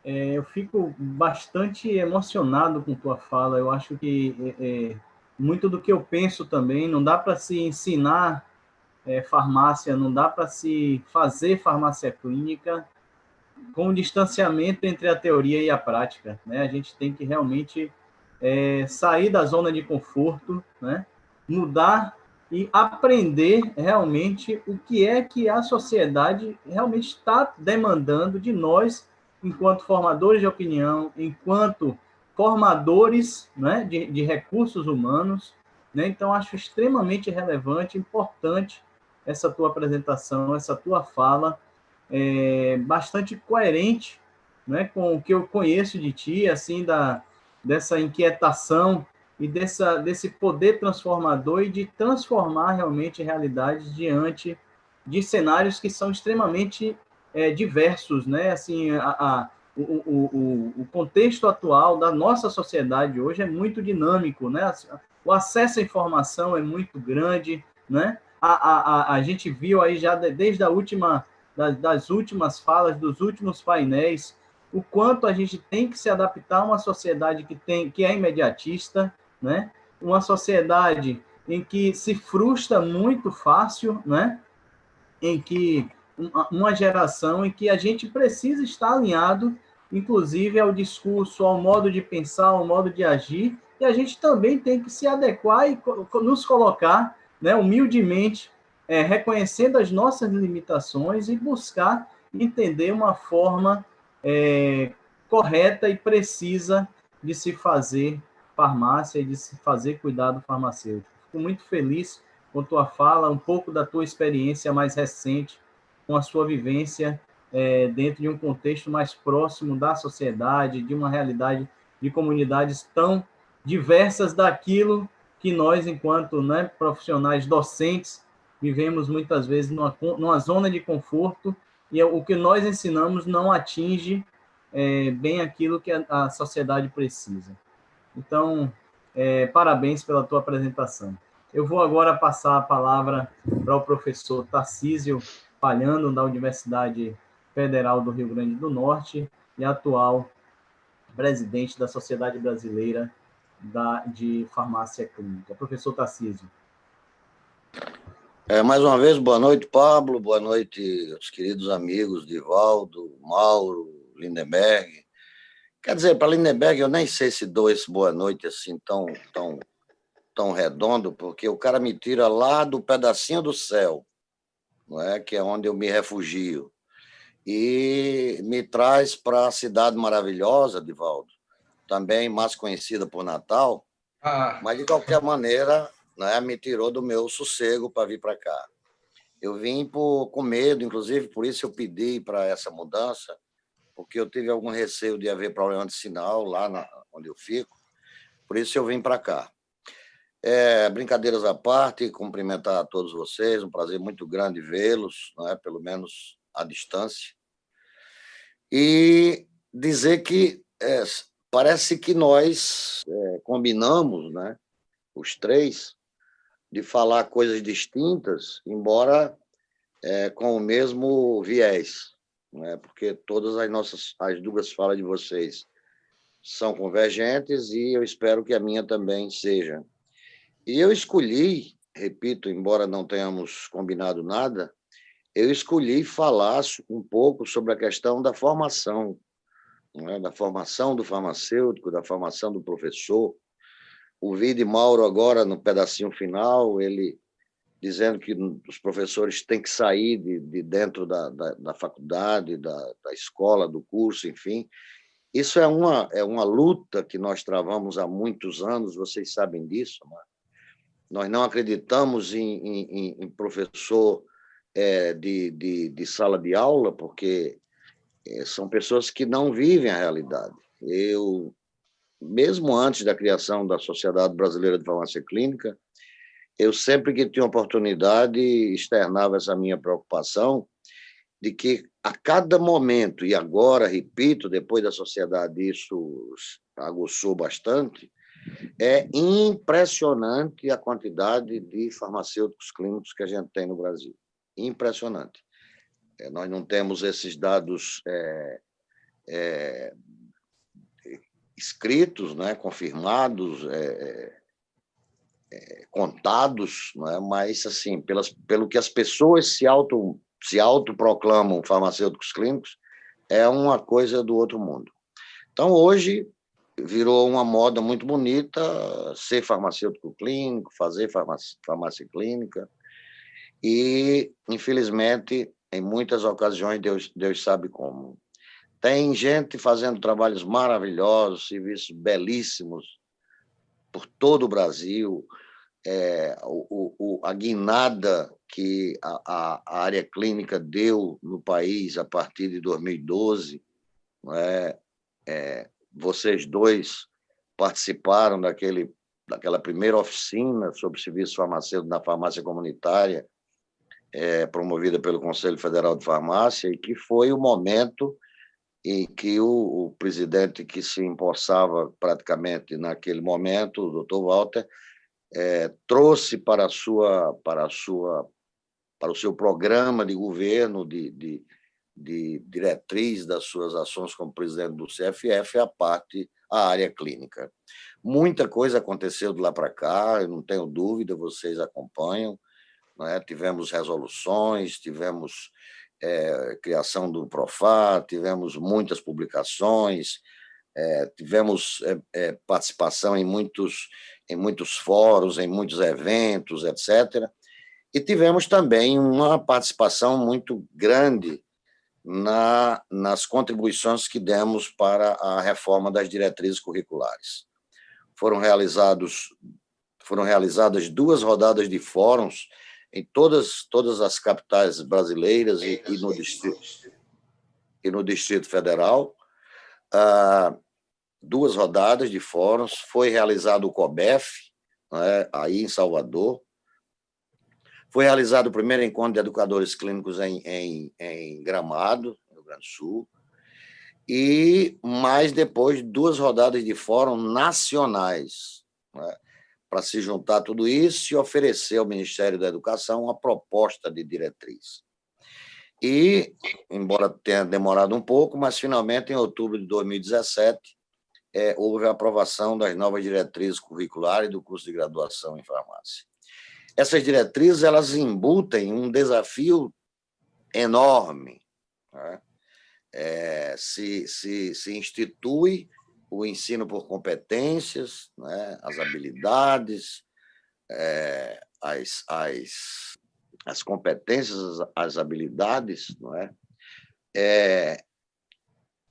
Eu fico bastante emocionado com tua fala. Eu acho que muito do que eu penso também, não dá para se ensinar farmácia, não dá para se fazer farmácia clínica com distanciamento entre a teoria e a prática, né? A gente tem que realmente sair da zona de conforto, né? Mudar e aprender realmente o que é que a sociedade realmente está demandando de nós, enquanto formadores de opinião, enquanto formadores, né, de recursos humanos, né? Então, acho extremamente relevante, importante essa tua apresentação, essa tua fala, bastante coerente, né, com o que eu conheço de ti, assim, dessa inquietação e desse poder transformador e de transformar realmente realidades diante de cenários que são extremamente diversos, né? Assim, o contexto atual da nossa sociedade hoje é muito dinâmico, né? O acesso à informação é muito grande, né? A gente viu aí já desde das últimas falas, dos últimos painéis, o quanto a gente tem que se adaptar a uma sociedade que é imediatista, né? Uma sociedade em que se frustra muito fácil, né? Em que uma geração em que a gente precisa estar alinhado, inclusive ao discurso, ao modo de pensar, ao modo de agir, e a gente também tem que se adequar e nos colocar, né, humildemente, reconhecendo as nossas limitações e buscar entender uma forma correta e precisa de se fazer farmácia e de se fazer cuidado farmacêutico. Fico muito feliz com tua fala, um pouco da tua experiência mais recente, com a sua vivência dentro de um contexto mais próximo da sociedade, de uma realidade de comunidades tão diversas daquilo que nós, enquanto, né, profissionais docentes, vivemos muitas vezes numa zona de conforto e o que nós ensinamos não atinge bem aquilo que a sociedade precisa. Então, parabéns pela tua apresentação. Eu vou agora passar a palavra para o professor Tarcísio Palhano, da Universidade Federal do Rio Grande do Norte e atual presidente da Sociedade Brasileira de Farmácia Clínica. Professor Tarcísio. Mais uma vez, boa noite, Pablo, boa noite, os queridos amigos Divaldo, Mauro, Lindenberg. Quer dizer, para Lindenberg, eu nem sei se dou esse boa noite assim tão redondo, porque o cara me tira lá do pedacinho do céu, não é? Que é onde eu me refugio, e me traz para a cidade maravilhosa, Divaldo, também mais conhecida por Natal, mas de qualquer maneira, né, me tirou do meu sossego para vir para cá. Eu vim com medo, inclusive, por isso eu pedi para essa mudança, porque eu tive algum receio de haver problema de sinal lá onde eu fico, por isso eu vim para cá. Brincadeiras à parte, cumprimentar a todos vocês, um prazer muito grande vê-los, não é? Pelo menos à distância. E dizer que parece que nós combinamos, né, os três, de falar coisas distintas, embora com o mesmo viés, né? Porque todas as duas falas de vocês são convergentes e eu espero que a minha também seja. E eu escolhi, repito, embora não tenhamos combinado nada, eu escolhi falar um pouco sobre a questão da formação, né? Da formação do farmacêutico, da formação do professor. Ouvi de Mauro agora, no pedacinho final, ele dizendo que os professores têm que sair de dentro da faculdade, da escola, do curso, enfim. Isso é uma luta que nós travamos há muitos anos, vocês sabem disso, né? Nós não acreditamos em professor de sala de aula, porque são pessoas que não vivem a realidade. Eu, mesmo antes da criação da Sociedade Brasileira de Farmácia Clínica, eu sempre que tinha oportunidade externava essa minha preocupação de que a cada momento, e agora, repito, depois da sociedade isso aguçou bastante, é impressionante a quantidade de farmacêuticos clínicos que a gente tem no Brasil. Impressionante. Nós não temos esses dados escritos, né, confirmados, contados, né, mas, assim, pelo que as pessoas se autoproclamam farmacêuticos clínicos, é uma coisa do outro mundo. Então, hoje, virou uma moda muito bonita ser farmacêutico clínico, fazer farmácia clínica, e, infelizmente, em muitas ocasiões, Deus sabe como. Tem gente fazendo trabalhos maravilhosos, serviços belíssimos por todo o Brasil, a guinada que a área clínica deu no país a partir de 2012, não é? Vocês dois participaram daquela primeira oficina sobre serviço farmacêutico na farmácia comunitária, promovida pelo Conselho Federal de Farmácia, e que foi o momento em que o presidente que se empossava praticamente naquele momento, o doutor Walter, trouxe para o seu programa de governo, de diretriz das suas ações como presidente do CFF, a área clínica. Muita coisa aconteceu de lá para cá, eu não tenho dúvida, vocês acompanham, né? Tivemos resoluções, tivemos criação do Profar, tivemos muitas publicações, tivemos participação em muitos fóruns, em muitos eventos, etc. E tivemos também uma participação muito grande nas contribuições que demos para a reforma das diretrizes curriculares. Foram realizadas 2 rodadas de fóruns em todas as capitais brasileiras e no Distrito Federal, 2 rodadas de fóruns. Foi realizado o COBEF, né, aí em Salvador. Foi realizado o primeiro encontro de educadores clínicos em Gramado, no Rio Grande do Sul, e mais depois 2 rodadas de fórum nacionais, né, para se juntar tudo isso e oferecer ao Ministério da Educação uma proposta de diretriz. E, embora tenha demorado um pouco, mas finalmente, em outubro de 2017, houve a aprovação das novas diretrizes curriculares do curso de graduação em farmácia. Essas diretrizes, elas embutem um desafio enorme, né? Se institui o ensino por competências, né? As habilidades, as competências, as habilidades, não é?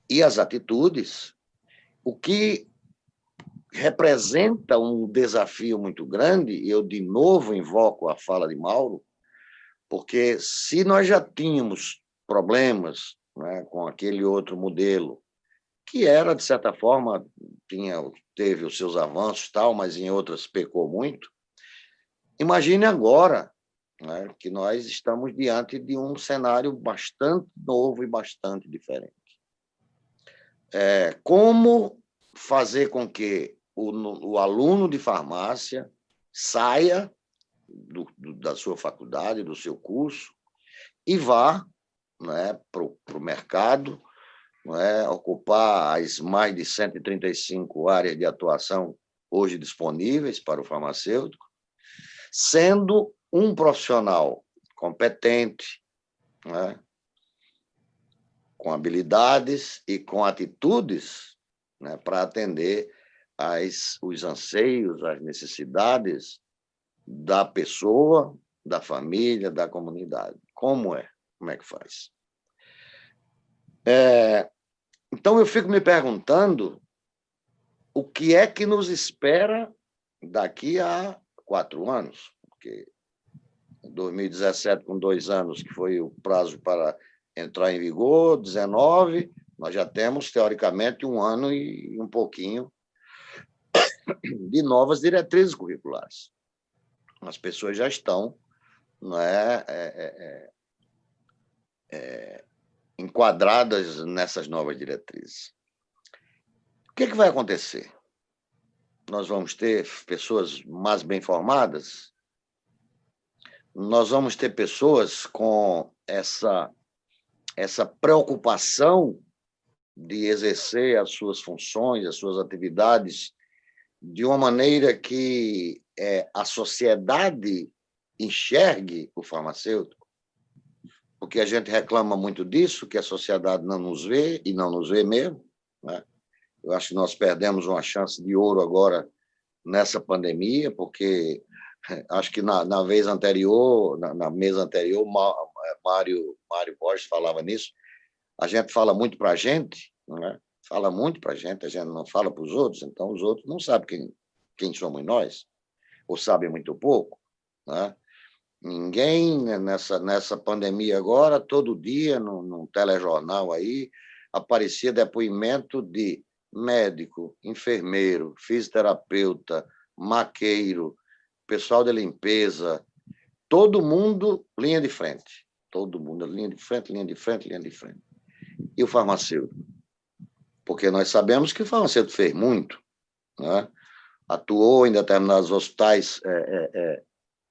E as atitudes, o que representa um desafio muito grande, e eu, de novo, invoco a fala de Mauro, porque se nós já tínhamos problemas, né, com aquele outro modelo, que era, de certa forma, teve os seus avanços, tal, mas em outras pecou muito, Imagine agora, né, que nós estamos diante de um cenário bastante novo e bastante diferente. Como fazer com que o aluno de farmácia saia da sua faculdade, do seu curso, e vá, né, para o mercado, né, ocupar as mais de 135 áreas de atuação hoje disponíveis para o farmacêutico, sendo um profissional competente, né, com habilidades e com atitudes, né, para atender os anseios, as necessidades da pessoa, da família, da comunidade. Como é? Como é que faz? Então, eu fico me perguntando o que é que nos espera daqui a 4 anos, porque em 2017, com 2 anos, que foi o prazo para entrar em vigor, 19, nós já temos, teoricamente, 1 ano e um pouquinho de novas diretrizes curriculares. As pessoas já estão, né, enquadradas nessas novas diretrizes. O que vai acontecer? Nós vamos ter pessoas mais bem formadas? Nós vamos ter pessoas com essa preocupação de exercer as suas funções, as suas atividades, de uma maneira que a sociedade enxergue o farmacêutico? Porque a gente reclama muito disso, que a sociedade não nos vê, e não nos vê mesmo, né? Eu acho que nós perdemos uma chance de ouro agora nessa pandemia, porque acho que na vez anterior, na mesa anterior, Mário Borges falava nisso. A gente fala muito para a gente, né? Fala muito para a gente não fala para os outros, então os outros não sabem quem somos nós, ou sabem muito pouco, né? Ninguém nessa pandemia agora, todo dia, num telejornal aí, aparecia depoimento de médico, enfermeiro, fisioterapeuta, maqueiro, pessoal de limpeza, todo mundo linha de frente. Todo mundo linha de frente, linha de frente, linha de frente. E o farmacêutico? Porque nós sabemos que o farmacêutico fez muito, né? Atuou em determinados hospitais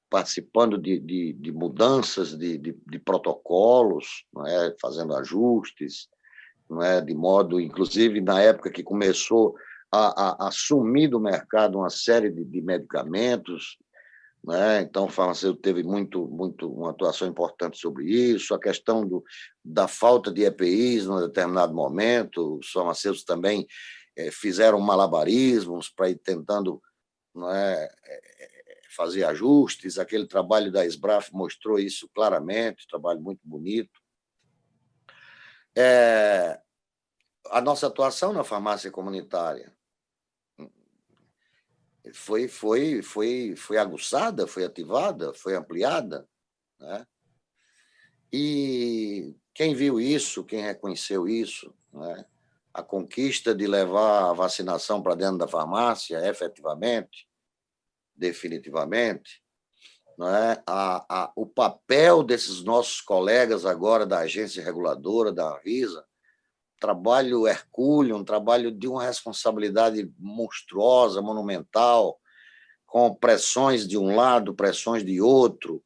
participando de mudanças de protocolos, não é? Fazendo ajustes, não é? De modo, inclusive, na época que começou a sumir do mercado uma série de medicamentos, né? Então, o farmacêutico teve uma atuação importante sobre isso, a questão da falta de EPIs num determinado momento, os farmacêuticos também fizeram malabarismos para ir tentando, não é, fazer ajustes. Aquele trabalho da SBRAF mostrou isso claramente, um trabalho muito bonito. A nossa atuação na farmácia comunitária foi aguçada, foi ativada, foi ampliada, né? E quem viu isso, quem reconheceu isso, né? A conquista de levar a vacinação para dentro da farmácia, efetivamente, definitivamente, não é? O papel desses nossos colegas agora da agência reguladora, da Anvisa, trabalho hercúleo, um trabalho de uma responsabilidade monstruosa, monumental, com pressões de um lado, pressões de outro,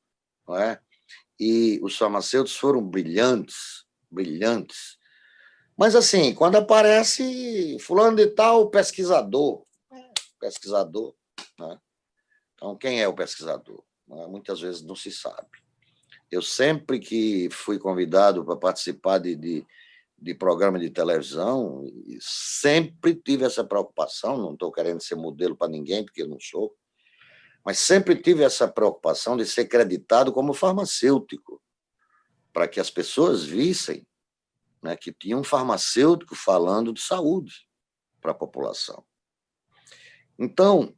não é? E os farmacêuticos foram brilhantes, brilhantes. Mas, assim, quando aparece fulano de tal, pesquisador, né? Então, quem é o pesquisador? Muitas vezes não se sabe. Eu sempre que fui convidado para participar de programa de televisão, sempre tive essa preocupação, não estou querendo ser modelo para ninguém, porque eu não sou, mas sempre tive essa preocupação de ser creditado como farmacêutico, para que as pessoas vissem, né, que tinha um farmacêutico falando de saúde para a população. Então,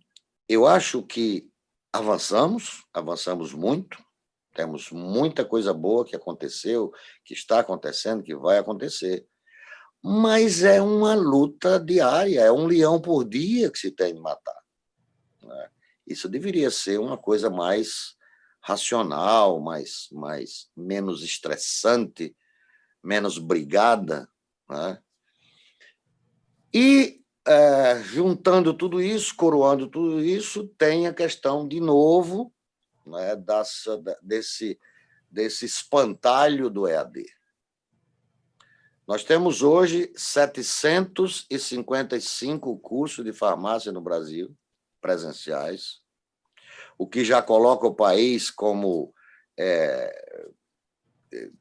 eu acho que avançamos muito, temos muita coisa boa que aconteceu, que está acontecendo, que vai acontecer, mas é uma luta diária, é um leão por dia que se tem de matar, né? Isso deveria ser uma coisa mais racional, menos estressante, menos brigada, né? E, juntando tudo isso, coroando tudo isso, tem a questão, de novo, né, desse espantalho do EAD. Nós temos hoje 755 cursos de farmácia no Brasil, presenciais, o que já coloca o país como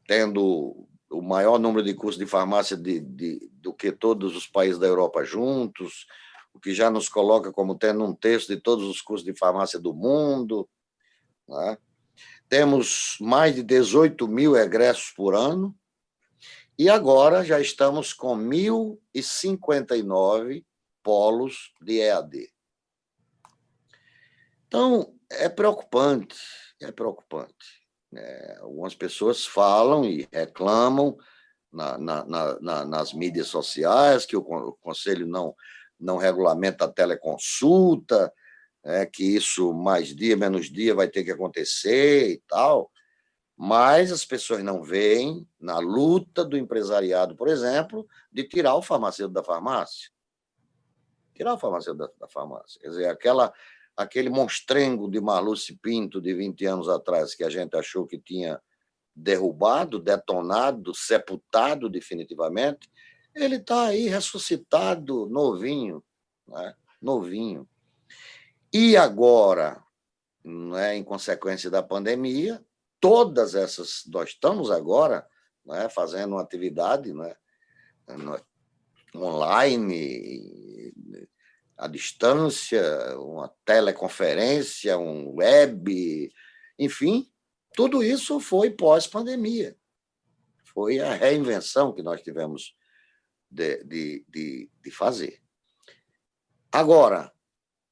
tendo o maior número de cursos de farmácia do que todos os países da Europa juntos, o que já nos coloca como tendo um terço de todos os cursos de farmácia do mundo, né? Temos mais de 18 mil egressos por ano, e agora já estamos com 1.059 polos de EAD. Então, é preocupante, é preocupante. Algumas pessoas falam e reclamam nas mídias sociais que o Conselho não regulamenta a teleconsulta, que isso mais dia, menos dia vai ter que acontecer e tal, mas as pessoas não veem na luta do empresariado, por exemplo, de tirar o farmacêutico da farmácia. Tirar o farmacêutico da farmácia. Quer dizer, aquele monstrengo de Marluce Pinto, de 20 anos atrás, que a gente achou que tinha derrubado, detonado, sepultado definitivamente, ele está aí ressuscitado, novinho, né? Novinho. E agora, né, em consequência da pandemia, todas essas, nós estamos agora, né, fazendo uma atividade, né, online, à distância, uma teleconferência, um web, enfim, tudo isso foi pós-pandemia. Foi a reinvenção que nós tivemos de fazer. Agora,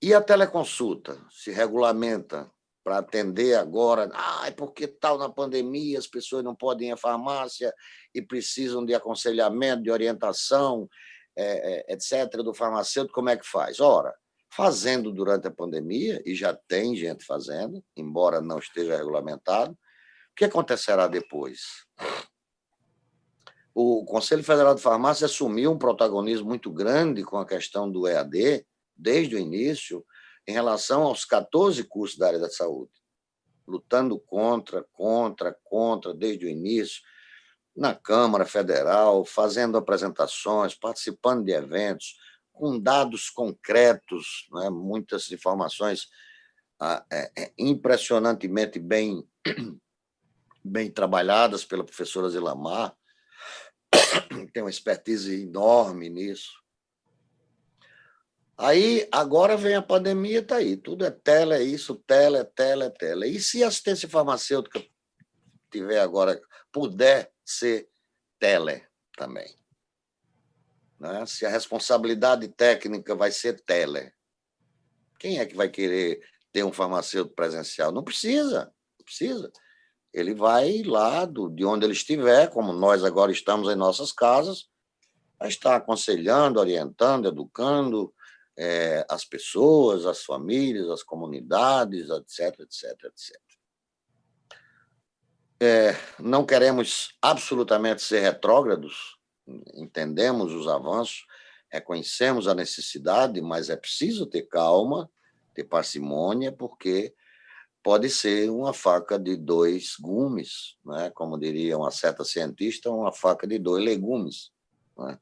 e a teleconsulta? Se regulamenta para atender agora, porque tal na pandemia, as pessoas não podem ir à farmácia e precisam de aconselhamento, de orientação, etc., do farmacêutico, como é que faz? Ora, fazendo durante a pandemia, e já tem gente fazendo, embora não esteja regulamentado, o que acontecerá depois? O Conselho Federal de Farmácia assumiu um protagonismo muito grande com a questão do EAD, desde o início, em relação aos 14 cursos da área da saúde, lutando contra, desde o início, na Câmara Federal, fazendo apresentações, participando de eventos, com dados concretos, né, muitas informações impressionantemente bem trabalhadas pela professora Zilamar, que tem uma expertise enorme nisso. Aí, agora vem a pandemia, está aí, tudo é tela, é isso, tela, é tela, é tela. E se a assistência farmacêutica tiver agora, puder ser tele também? Né? Se a responsabilidade técnica vai ser tele, quem é que vai querer ter um farmacêutico presencial? Não precisa, não precisa. Ele vai lá de onde ele estiver, como nós agora estamos em nossas casas, vai estar aconselhando, orientando, educando as pessoas, as famílias, as comunidades, etc, etc, etc. Não queremos absolutamente ser retrógrados, entendemos os avanços, reconhecemos a necessidade, mas é preciso ter calma, ter parcimônia, porque pode ser uma faca de dois gumes, né? Como diria uma certa cientista, uma faca de dois legumes. Né?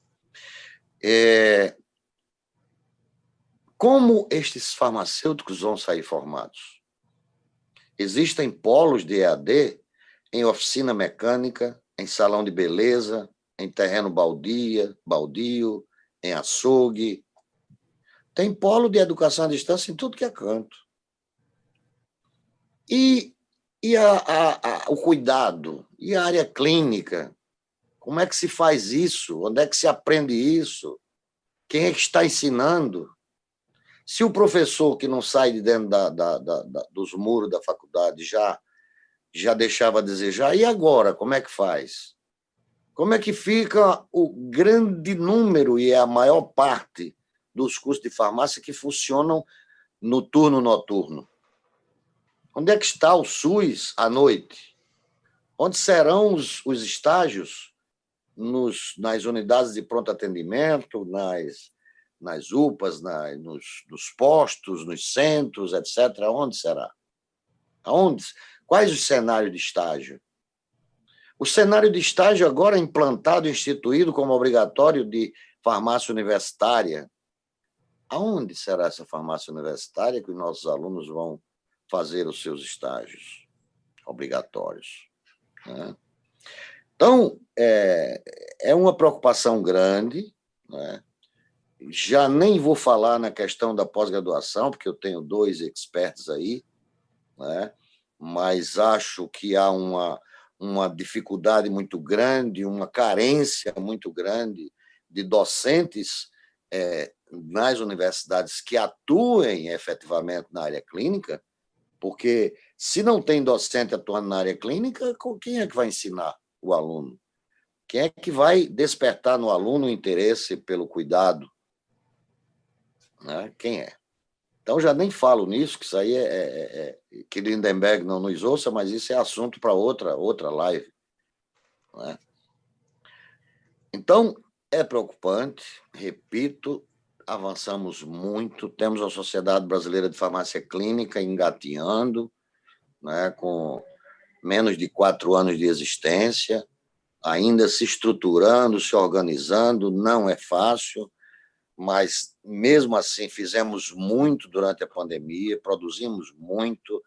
Como estes farmacêuticos vão sair formados? Existem polos de EAD em oficina mecânica, em salão de beleza, em terreno baldio, em açougue. Tem polo de educação à distância em tudo que é canto. E o cuidado? E a área clínica? Como é que se faz isso? Onde é que se aprende isso? Quem é que está ensinando? Se o professor que não sai de dentro dos muros da faculdade já deixava a desejar, e agora, como é que faz? Como é que fica o grande número, e é a maior parte dos cursos de farmácia que funcionam no turno noturno? Onde é que está o SUS à noite? Onde serão os estágios nas unidades de pronto atendimento, nas UPAs, nos postos, nos centros, etc.? Onde será? Aonde? Quais os cenários de estágio? O cenário de estágio agora implantado, instituído como obrigatório de farmácia universitária. Aonde será essa farmácia universitária que os nossos alunos vão fazer os seus estágios obrigatórios? Né? Então, é uma preocupação grande, né? Já nem vou falar na questão da pós-graduação, porque eu tenho 2 experts aí, né? Mas acho que há uma dificuldade muito grande, uma carência muito grande de docentes nas universidades que atuem efetivamente na área clínica, porque se não tem docente atuando na área clínica, quem é que vai ensinar o aluno? Quem é que vai despertar no aluno o interesse pelo cuidado? Né? Quem é? Então, já nem falo nisso, que isso aí que Lindenberg não nos ouça, mas isso é assunto para outra live. Né? Então, é preocupante, repito, avançamos muito, temos a Sociedade Brasileira de Farmácia Clínica engatinhando, né, com menos de 4 anos de existência, ainda se estruturando, se organizando, não é fácil, mas, mesmo assim, fizemos muito durante a pandemia, produzimos muito,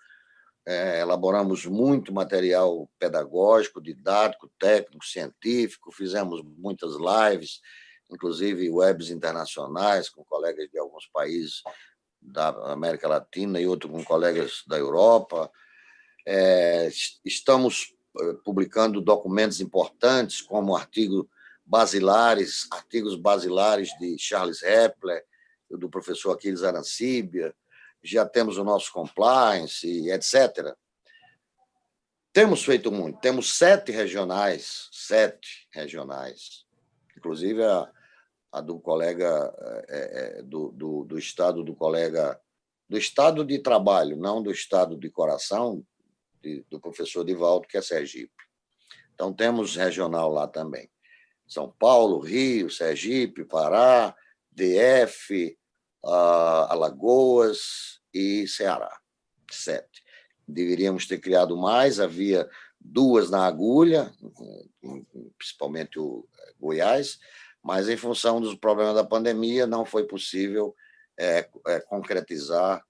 elaboramos muito material pedagógico, didático, técnico, científico, fizemos muitas lives, inclusive webs internacionais com colegas de alguns países da América Latina e outros com colegas da Europa. Estamos publicando documentos importantes, como artigos basilares de Charles Hepler, do professor Aquiles Arancibia, já temos o nosso compliance, etc. Temos feito muito, temos 7 regionais, inclusive a do colega do estado do colega, do estado de trabalho, não do estado de coração, do professor Divaldo, que é Sergipe. Então, temos regional lá também. São Paulo, Rio, Sergipe, Pará, DF, Alagoas e Ceará. 7. Deveríamos ter criado mais, havia 2 na agulha, principalmente o Goiás, mas, em função dos problemas da pandemia, não foi possível concretizar,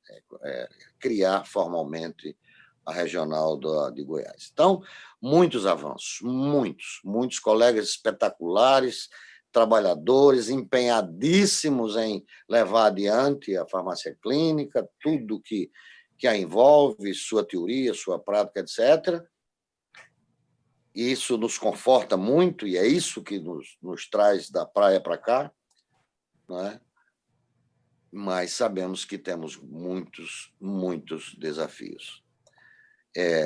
criar formalmente a regional de Goiás. Então, muitos avanços, muitos colegas espetaculares, trabalhadores empenhadíssimos em levar adiante a farmácia clínica, tudo que a envolve, sua teoria, sua prática, etc. E isso nos conforta muito, e é isso que nos traz da praia para cá, né? Mas sabemos que temos muitos desafios.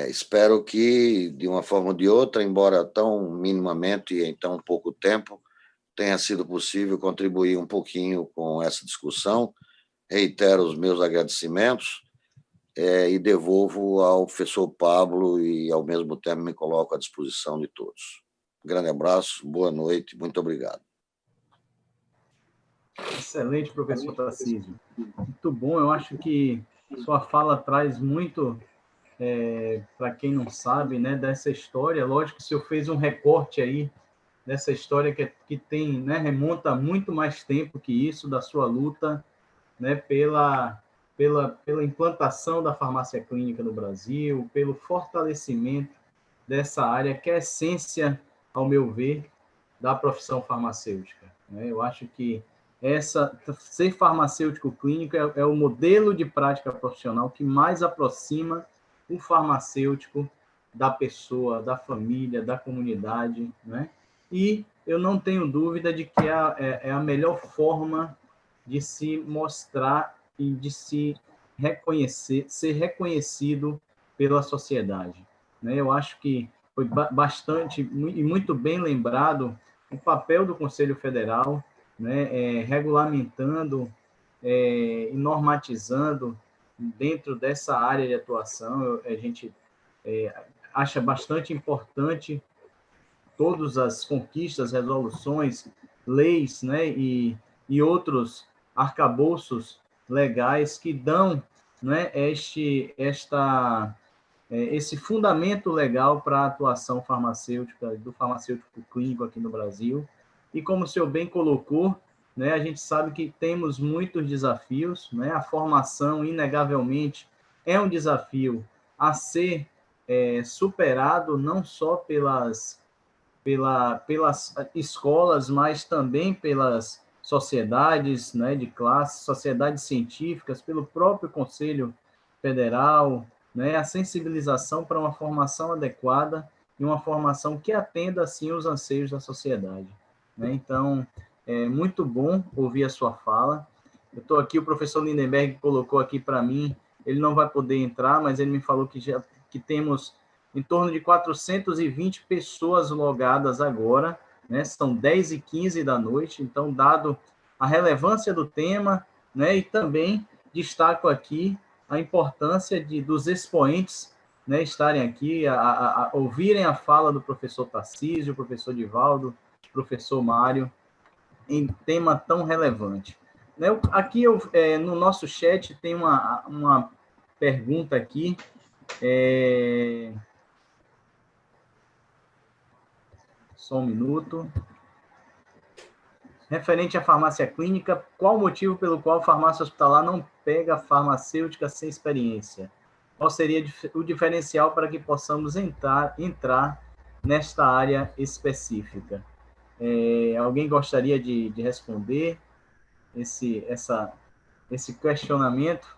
Espero que, de uma forma ou de outra, embora tão minimamente e em tão pouco tempo, tenha sido possível contribuir um pouquinho com essa discussão. Reitero os meus agradecimentos e devolvo ao professor Pablo e, ao mesmo tempo, me coloco à disposição de todos. Um grande abraço, boa noite, muito obrigado. Excelente, professor Tarcísio. Muito bom, eu acho que sua fala traz muito... para quem não sabe, né, dessa história. Lógico que o senhor fez um recorte aí dessa história que tem, né, remonta muito mais tempo que isso, da sua luta, né, pela implantação da farmácia clínica no Brasil, pelo fortalecimento dessa área que é a essência, ao meu ver, da profissão farmacêutica. Né? Eu acho que ser farmacêutico clínico é o modelo de prática profissional que mais aproxima o farmacêutico da pessoa, da família, da comunidade, né? E eu não tenho dúvida de que é a melhor forma de se mostrar e de se reconhecer, ser reconhecido pela sociedade, né? Eu acho que foi bastante e muito bem lembrado o papel do Conselho Federal, né? Regulamentando e normatizando dentro dessa área de atuação. A gente acha bastante importante todas as conquistas, resoluções, leis, né, e outros arcabouços legais que dão, né, esse fundamento legal para a atuação farmacêutica, do farmacêutico clínico aqui no Brasil. E como o senhor bem colocou, né, a gente sabe que temos muitos desafios, né, a formação, inegavelmente, é um desafio a ser superado, não só pelas escolas, mas também pelas sociedades, né, de classe, sociedades científicas, pelo próprio Conselho Federal, né, a sensibilização para uma formação adequada e uma formação que atenda, assim, os anseios da sociedade. Né? Então, é muito bom ouvir a sua fala. Eu estou aqui, o professor Lindenberg colocou aqui para mim, ele não vai poder entrar, mas ele me falou que temos em torno de 420 pessoas logadas agora, né? São 10h15 da noite, então, dado a relevância do tema, né? E também destaco aqui a importância dos expoentes, né, estarem aqui, a ouvirem a fala do professor Tarcísio, professor Divaldo, professor Mário, em tema tão relevante. Né? Aqui, no nosso chat, tem uma pergunta aqui, só um minuto. Referente à farmácia clínica, qual o motivo pelo qual a farmácia hospitalar não pega farmacêutica sem experiência? Qual seria o diferencial para que possamos entrar nesta área específica? Alguém gostaria de responder esse questionamento?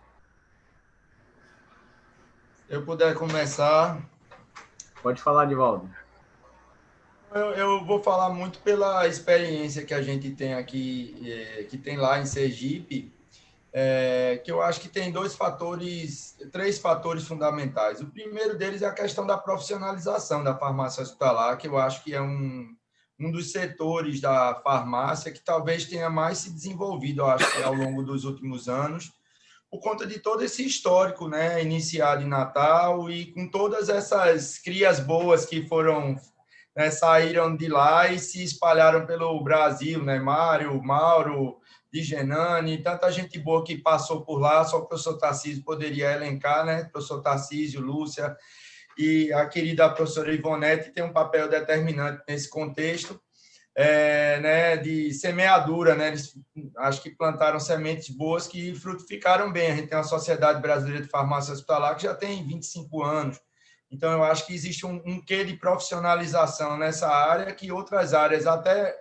Se eu puder começar... Pode falar, Divaldo. Eu vou falar muito pela experiência que a gente tem aqui, que tem lá em Sergipe, que eu acho que tem três fatores fundamentais. O primeiro deles é a questão da profissionalização da farmácia hospitalar, que eu acho que é um dos setores da farmácia que talvez tenha mais se desenvolvido, eu acho que ao longo dos últimos anos, por conta de todo esse histórico, né, iniciado em Natal e com todas essas crias boas que foram... Né, saíram de lá e se espalharam pelo Brasil, né? Mário, Mauro, Digenani, tanta gente boa que passou por lá, só o professor Tarcísio poderia elencar, né? Professor Tarcísio, Lúcia e a querida professora Ivonete tem um papel determinante nesse contexto, né, de semeadura, né? Eles acho que plantaram sementes boas que frutificaram bem. A gente tem uma Sociedade Brasileira de Farmácia Hospitalar que já tem 25 anos. Então, eu acho que existe um quê de profissionalização nessa área que outras áreas até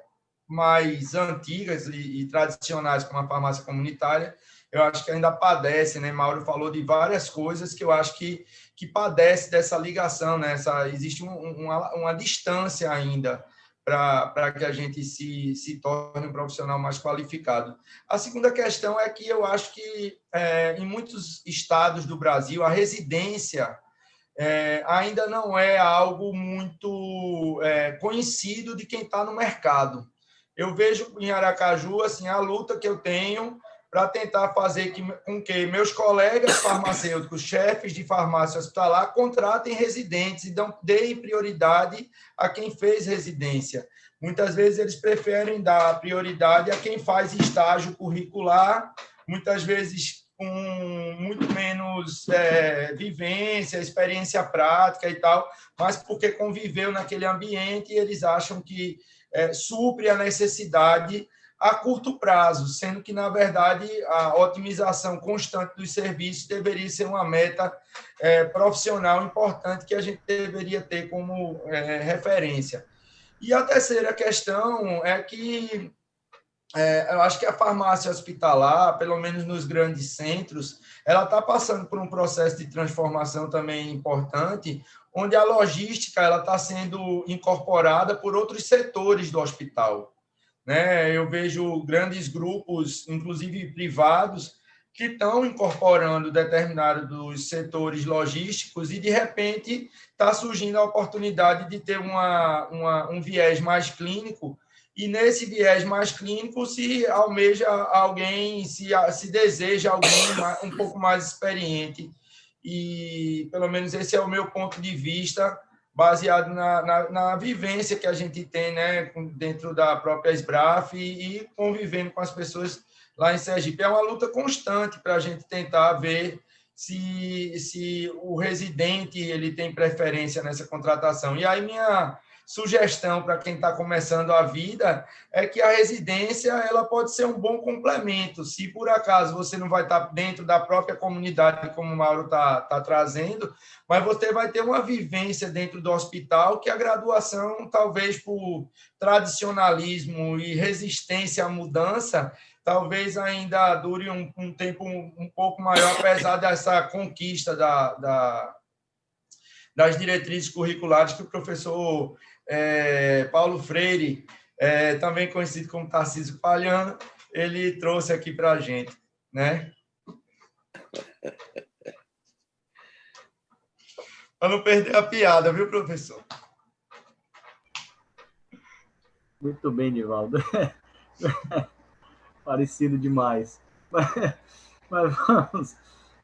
mais antigas e tradicionais, como a farmácia comunitária, eu acho que ainda padecem, né? Mauro falou de várias coisas que eu acho que padece dessa ligação, né? Existe uma distância ainda para que a gente se torne um profissional mais qualificado. A segunda questão é que eu acho que, em muitos estados do Brasil, a residência ainda não é algo muito conhecido de quem está no mercado. Eu vejo em Aracaju assim, a luta que eu tenho para tentar fazer com que meus colegas farmacêuticos, chefes de farmácia hospitalar, contratem residentes e deem prioridade a quem fez residência. Muitas vezes eles preferem dar prioridade a quem faz estágio curricular, muitas vezes com muito menos vivência, experiência prática e tal, mas porque conviveu naquele ambiente e eles acham que supre a necessidade a curto prazo, sendo que, na verdade, a otimização constante dos serviços deveria ser uma meta profissional importante que a gente deveria ter como referência. E a terceira questão é que eu acho que a farmácia hospitalar, pelo menos nos grandes centros, ela está passando por um processo de transformação também importante, onde a logística ela está sendo incorporada por outros setores do hospital. Né? Eu vejo grandes grupos, inclusive privados, que estão incorporando determinados setores logísticos e, de repente, está surgindo a oportunidade de ter um viés mais clínico E nesse viés mais clínico se almeja alguém, se deseja alguém um pouco mais experiente. E pelo menos esse é o meu ponto de vista, baseado na vivência que a gente tem, né, dentro da própria SBRAF e convivendo com as pessoas lá em Sergipe. É uma luta constante para a gente tentar ver se o residente ele tem preferência nessa contratação. E aí minha sugestão para quem está começando a vida é que a residência ela pode ser um bom complemento. Se por acaso você não vai estar dentro da própria comunidade, como o Mauro está trazendo, mas você vai ter uma vivência dentro do hospital que a graduação, talvez por tradicionalismo e resistência à mudança, talvez ainda dure um tempo um pouco maior, apesar dessa conquista das diretrizes curriculares que o professor Paulo Freire, também conhecido como Tarcísio Palhano, ele trouxe aqui para a gente, né? Para não perder a piada, viu, professor? Muito bem, Divaldo. Parecido demais. Mas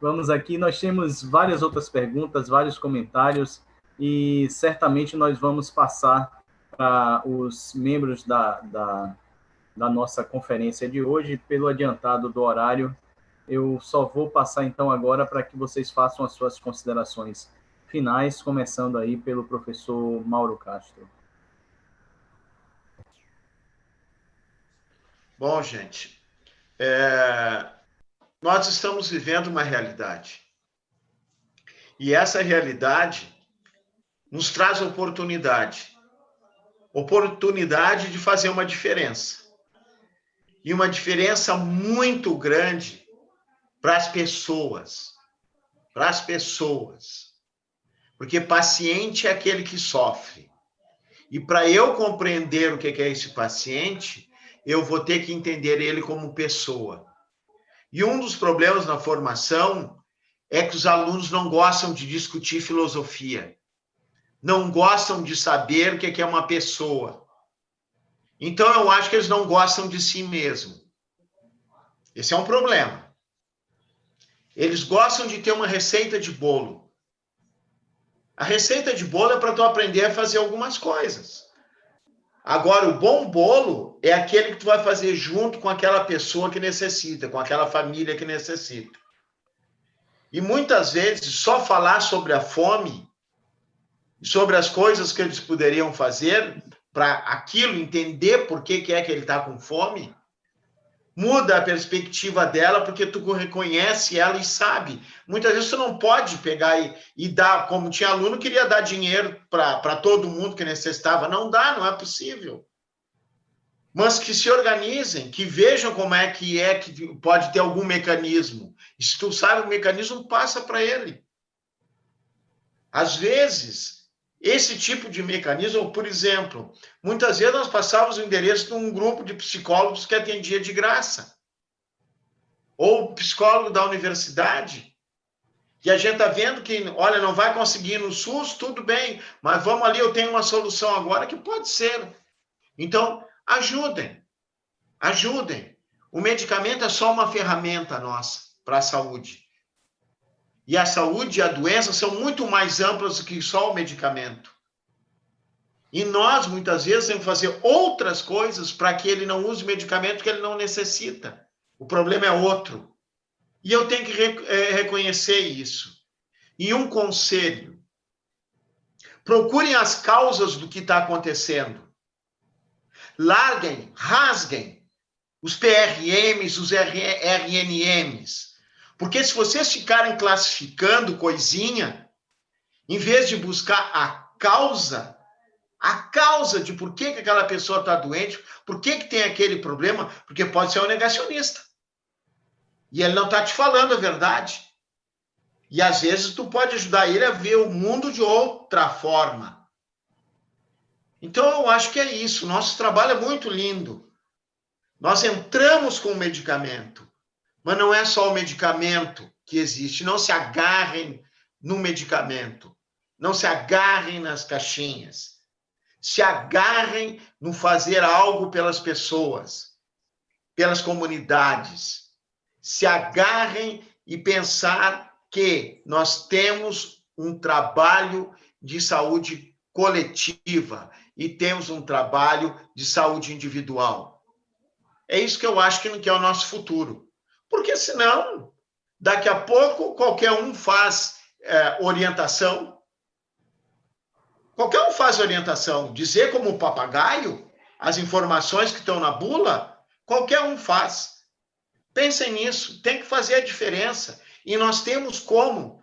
vamos aqui. Nós temos várias outras perguntas, vários comentários, e certamente nós vamos passar para os membros da nossa conferência de hoje. Pelo adiantado do horário, eu só vou passar então agora para que vocês façam as suas considerações finais, começando aí pelo professor Mauro Castro. Bom, gente, nós estamos vivendo uma realidade. E essa realidade nos traz oportunidade. Oportunidade de fazer uma diferença. E uma diferença muito grande para as pessoas. Para as pessoas. Porque paciente é aquele que sofre. E para eu compreender o que é esse paciente, eu vou ter que entender ele como pessoa. E um dos problemas na formação é que os alunos não gostam de discutir filosofia. Não gostam de saber o que é uma pessoa. Então, eu acho que eles não gostam de si mesmo. Esse é um problema. Eles gostam de ter uma receita de bolo. A receita de bolo é para tu aprender a fazer algumas coisas. Agora, o bom bolo é aquele que tu vai fazer junto com aquela pessoa que necessita, com aquela família que necessita. E muitas vezes, só falar sobre a fome, sobre as coisas que eles poderiam fazer para aquilo, entender por que é que ele está com fome, muda a perspectiva dela, porque tu reconhece ela e sabe. Muitas vezes tu não pode pegar e dar, como tinha aluno, queria dar dinheiro para todo mundo que necessitava. Não dá, não é possível. Mas que se organizem, que vejam como é que pode ter algum mecanismo. E se tu sabe o mecanismo, passa para ele. Às vezes, esse tipo de mecanismo, por exemplo, muitas vezes nós passávamos o endereço de um grupo de psicólogos que atendia de graça. Ou psicólogo da universidade. E a gente está vendo que, olha, não vai conseguir no SUS, tudo bem, mas vamos ali, eu tenho uma solução agora que pode ser. Então, ajudem. Ajudem. O medicamento é só uma ferramenta nossa para a saúde. E a saúde e a doença são muito mais amplas do que só o medicamento. E nós, muitas vezes, temos que fazer outras coisas para que ele não use medicamento que ele não necessita. O problema é outro. E eu tenho que reconhecer isso. E um conselho. Procurem as causas do que está acontecendo. Larguem, rasguem os PRMs, os RNMs. Porque se vocês ficarem classificando coisinha, em vez de buscar a causa de por que aquela pessoa está doente, por que tem aquele problema, porque pode ser um negacionista. E ele não está te falando a verdade. E às vezes tu pode ajudar ele a ver o mundo de outra forma. Então eu acho que é isso. Nosso trabalho é muito lindo. Nós entramos com o medicamento. Mas não é só o medicamento que existe. Não se agarrem no medicamento. Não se agarrem nas caixinhas. Se agarrem no fazer algo pelas pessoas, pelas comunidades. Se agarrem e pensar que nós temos um trabalho de saúde coletiva e temos um trabalho de saúde individual. É isso que eu acho que é o nosso futuro. Porque senão, daqui a pouco, qualquer um faz orientação. Qualquer um faz orientação. Dizer como papagaio as informações que estão na bula, qualquer um faz. Pensem nisso, tem que fazer a diferença. E nós temos como.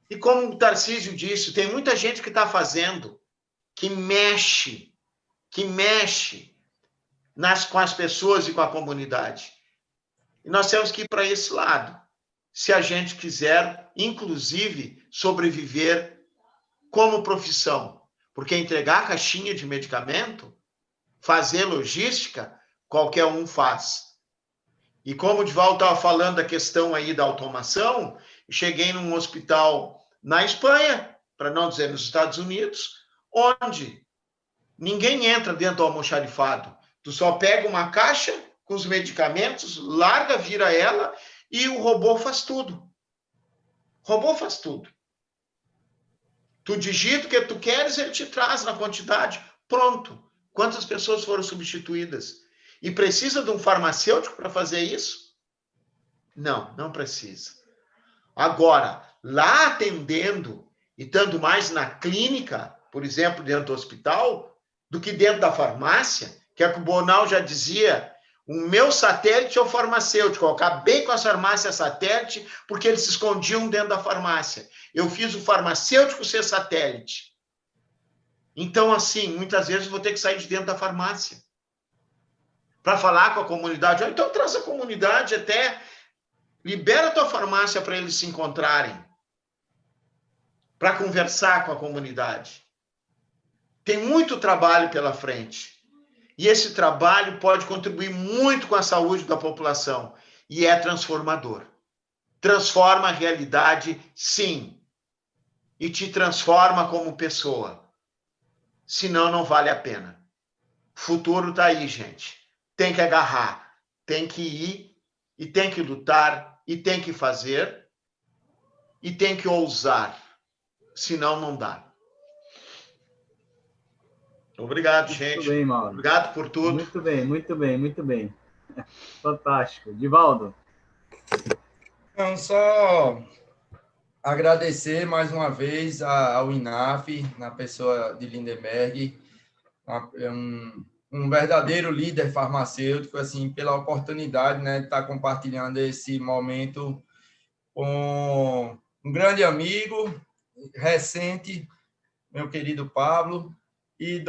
E como o Tarcísio disse, tem muita gente que está fazendo, que mexe com as pessoas e com a comunidade. E nós temos que ir para esse lado, se a gente quiser, inclusive, sobreviver como profissão. Porque entregar caixinha de medicamento, fazer logística, qualquer um faz. E como o Divaldo estava falando da questão aí da automação, cheguei num hospital na Espanha, para não dizer nos Estados Unidos, onde ninguém entra dentro do almoxarifado. Tu só pega uma caixa com os medicamentos, larga, vira ela e o robô faz tudo. O robô faz tudo. Tu digita o que tu queres, ele te traz na quantidade. Pronto. Quantas pessoas foram substituídas? E precisa de um farmacêutico para fazer isso? Não, não precisa. Agora, lá atendendo e estando mais na clínica, por exemplo, dentro do hospital, do que dentro da farmácia, que é que o Bonal já dizia, o meu satélite é o farmacêutico. Eu acabei com as farmácias satélite porque eles se escondiam dentro da farmácia. Eu fiz o farmacêutico ser satélite. Então, assim, muitas vezes eu vou ter que sair de dentro da farmácia para falar com a comunidade. Ou então traz a comunidade até, libera a tua farmácia para eles se encontrarem, para conversar com a comunidade. Tem muito trabalho pela frente. E esse trabalho pode contribuir muito com a saúde da população. E é transformador. Transforma a realidade, sim. E te transforma como pessoa. Senão, não vale a pena. O futuro está aí, gente. Tem que agarrar. Tem que ir. E tem que lutar. E tem que fazer. E tem que ousar. Senão, não dá. Obrigado, gente. Muito bem, Mauro. Obrigado por tudo. Muito bem, muito bem, muito bem. Fantástico. Divaldo. Então, só agradecer mais uma vez ao INAF, na pessoa de Lindenberg, um verdadeiro líder farmacêutico, assim, pela oportunidade, né, de estar compartilhando esse momento com um grande amigo recente, meu querido Pablo, e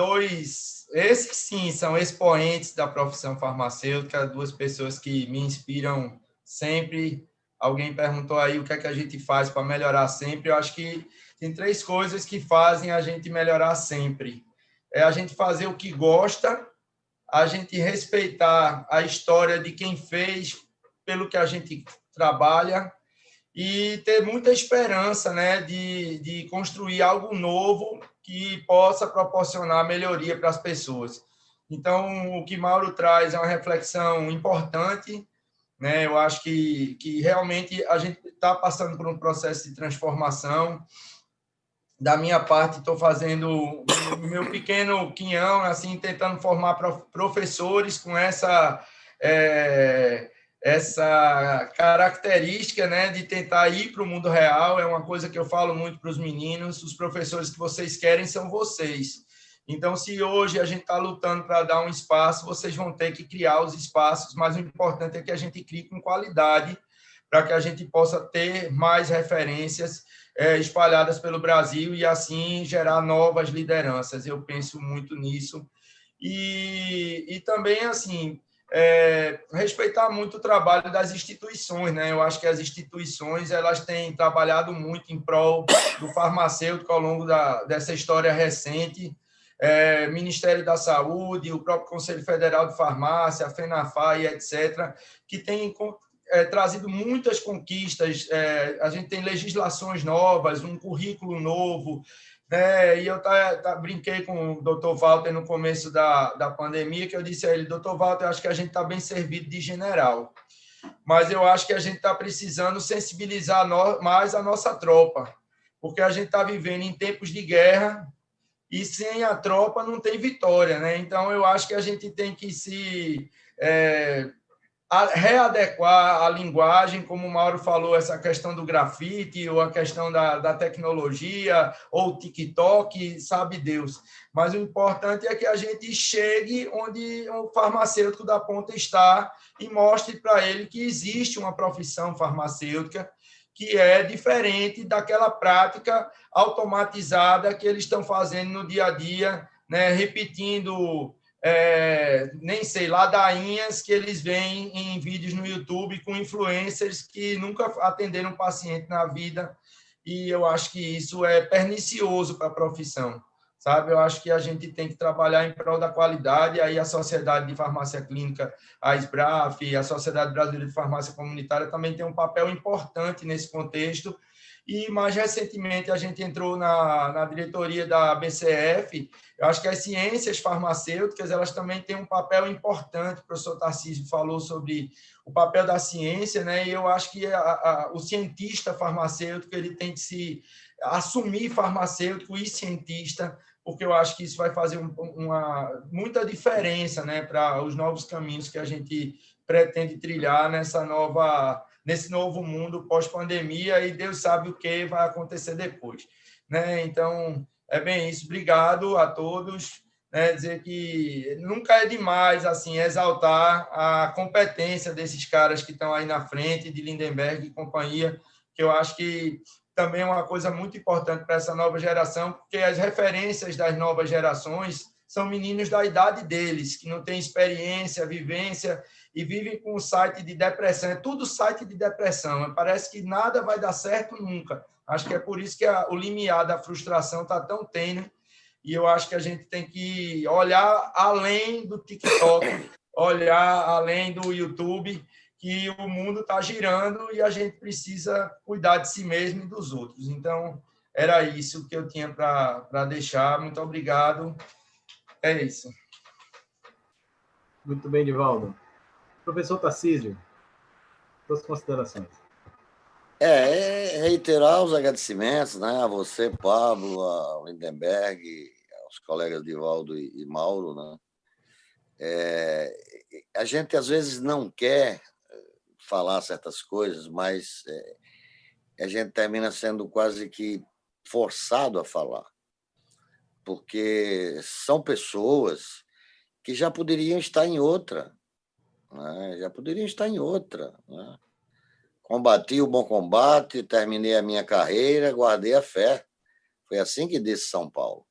esses sim, são expoentes da profissão farmacêutica, duas pessoas que me inspiram sempre. Alguém perguntou aí o que é que a gente faz para melhorar sempre. Eu acho que tem 3 coisas que fazem a gente melhorar sempre. É a gente fazer o que gosta, a gente respeitar a história de quem fez, pelo que a gente trabalha, e ter muita esperança, né, de construir algo novo que possa proporcionar melhoria para as pessoas. Então, o que Mauro traz é uma reflexão importante, né? Eu acho que realmente a gente está passando por um processo de transformação. Da minha parte, estou fazendo o meu pequeno quinhão, assim, tentando formar professores com essa característica, né, de tentar ir para o mundo real. É uma coisa que eu falo muito para os meninos: os professores que vocês querem são vocês. Então, se hoje a gente está lutando para dar um espaço, vocês vão ter que criar os espaços, mas o importante é que a gente crie com qualidade, para que a gente possa ter mais referências espalhadas pelo Brasil e, assim, gerar novas lideranças. Eu penso muito nisso. E também, assim, respeitar muito o trabalho das instituições, né? Eu acho que as instituições, elas têm trabalhado muito em prol do farmacêutico ao longo dessa história recente. Ministério da Saúde, o próprio Conselho Federal de Farmácia, a FENAFAR, etc., que tem trazido muitas conquistas. A gente tem legislações novas, um currículo novo, E eu brinquei com o Dr. Walter no começo da pandemia, que eu disse a ele, Dr. Walter, eu acho que a gente está bem servido de general, mas eu acho que a gente está precisando sensibilizar mais a nossa tropa, porque a gente está vivendo em tempos de guerra e sem a tropa não tem vitória, né? Então, eu acho que a gente tem que se readequar a linguagem, como o Mauro falou, essa questão do grafite, ou a questão da tecnologia, ou o TikTok, sabe Deus. Mas o importante é que a gente chegue onde o farmacêutico da ponta está e mostre para ele que existe uma profissão farmacêutica que é diferente daquela prática automatizada que eles estão fazendo no dia a dia, né? Repetindo nem sei, ladainhas que eles veem em vídeos no YouTube com influencers que nunca atenderam um paciente na vida, e eu acho que isso é pernicioso para a profissão, sabe? Eu acho que a gente tem que trabalhar em prol da qualidade, aí a Sociedade de Farmácia Clínica, a SBRAF, a Sociedade Brasileira de Farmácia Comunitária também tem um papel importante nesse contexto. E, mais recentemente, a gente entrou na diretoria da BCF. Eu acho que as ciências farmacêuticas elas também têm um papel importante. O professor Tarcísio falou sobre o papel da ciência, né? E eu acho que o cientista farmacêutico ele tem que se assumir farmacêutico e cientista, porque eu acho que isso vai fazer muita diferença, né, para os novos caminhos que a gente pretende trilhar nesse novo mundo pós-pandemia, e Deus sabe o que vai acontecer depois, né? Então, é bem isso. Obrigado a todos, né? Dizer que nunca é demais assim exaltar a competência desses caras que estão aí na frente, de Lindenberg e companhia, que eu acho que também é uma coisa muito importante para essa nova geração, porque as referências das novas gerações são meninos da idade deles, que não têm experiência, vivência, e vivem com um site de depressão. É tudo site de depressão. Parece que nada vai dar certo nunca. Acho que é por isso que o limiar da frustração está tão tênue, e eu acho que a gente tem que olhar além do TikTok, olhar além do YouTube, que o mundo está girando e a gente precisa cuidar de si mesmo e dos outros. Então, era isso que eu tinha para deixar. Muito obrigado. É isso. Muito bem, Divaldo. Professor Tarcísio, suas considerações. Reiterar os agradecimentos, né, a você, Pablo, a Lindenberg, aos colegas Divaldo e Mauro, né? A gente, às vezes, não quer falar certas coisas, mas a gente termina sendo quase que forçado a falar, porque são pessoas que já poderiam estar em outra, né? Já poderiam estar em outra, né? Combati o bom combate, terminei a minha carreira, guardei a fé. Foi assim que disse São Paulo.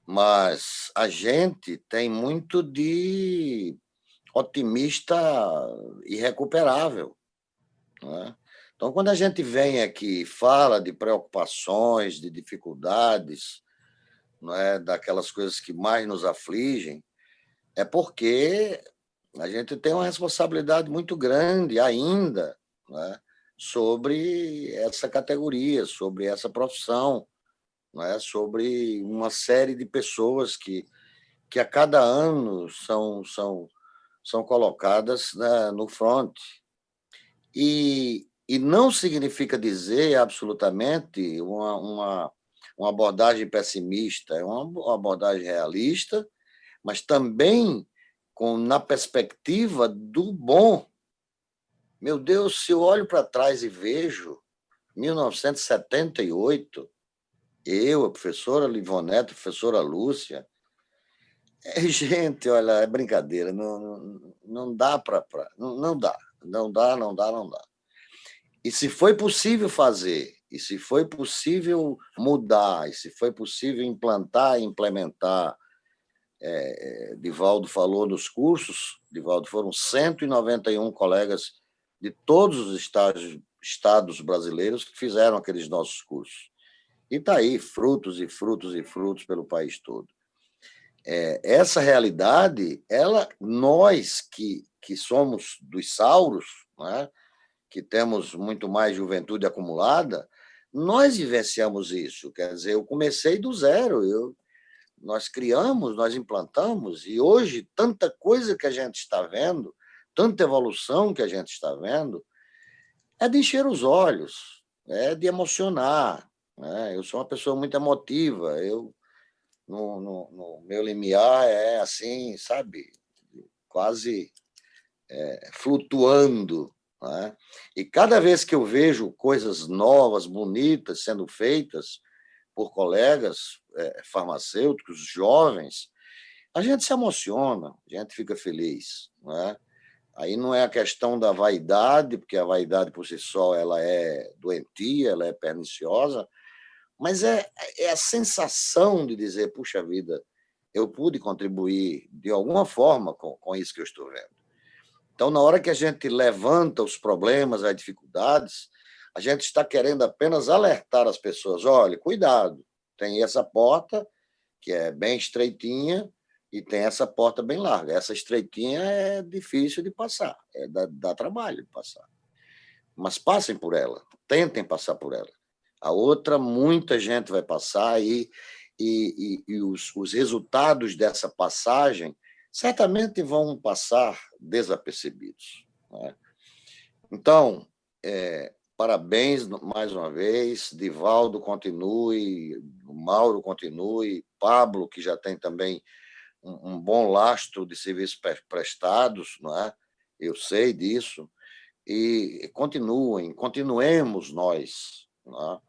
Mas a gente tem muito de otimista irrecuperável, né? Então, quando a gente vem aqui e fala de preocupações, de dificuldades, né, daquelas coisas que mais nos afligem, é porque a gente tem uma responsabilidade muito grande ainda, né, sobre essa categoria, sobre essa profissão, né, sobre uma série de pessoas que a cada ano são colocadas, né, no front. E não significa dizer absolutamente uma abordagem pessimista, é uma abordagem realista, mas também na perspectiva do bom. Meu Deus, se eu olho para trás e vejo 1978, eu, a professora Livonete, a professora Lúcia, gente, olha, é brincadeira, não dá para... Não dá. E se foi possível fazer, e se foi possível mudar, e se foi possível implantar e implementar, Divaldo falou dos cursos, Divaldo, foram 191 colegas de todos os estados brasileiros que fizeram aqueles nossos cursos. E está aí, frutos e frutos e frutos pelo país todo. Essa realidade, nós que somos dos sauros, né, que temos muito mais juventude acumulada, nós vivenciamos isso. Quer dizer, eu comecei do zero, nós criamos, nós implantamos, e hoje tanta coisa que a gente está vendo, tanta evolução que a gente está vendo, é de encher os olhos, é de emocionar, né? Eu sou uma pessoa muito emotiva, no meu limiar é assim, sabe, quase flutuando, né? E cada vez que eu vejo coisas novas, bonitas sendo feitas por colegas farmacêuticos, jovens, a gente se emociona, a gente fica feliz, né? Aí não é a questão da vaidade, porque a vaidade por si só ela é doentia, ela é perniciosa, mas é a sensação de dizer, puxa vida, eu pude contribuir de alguma forma com isso que eu estou vendo. Então, na hora que a gente levanta os problemas, as dificuldades, a gente está querendo apenas alertar as pessoas, olha, cuidado, tem essa porta que é bem estreitinha e tem essa porta bem larga. Essa estreitinha é difícil de passar, dá trabalho de passar. Mas passem por ela, tentem passar por ela. A outra, muita gente vai passar e os resultados dessa passagem certamente vão passar desapercebidos, né? Então, parabéns mais uma vez, Divaldo continue, Mauro continue, Pablo, que já tem também um bom lastro de serviços prestados, não é? Eu sei disso, e continuemos nós, não é?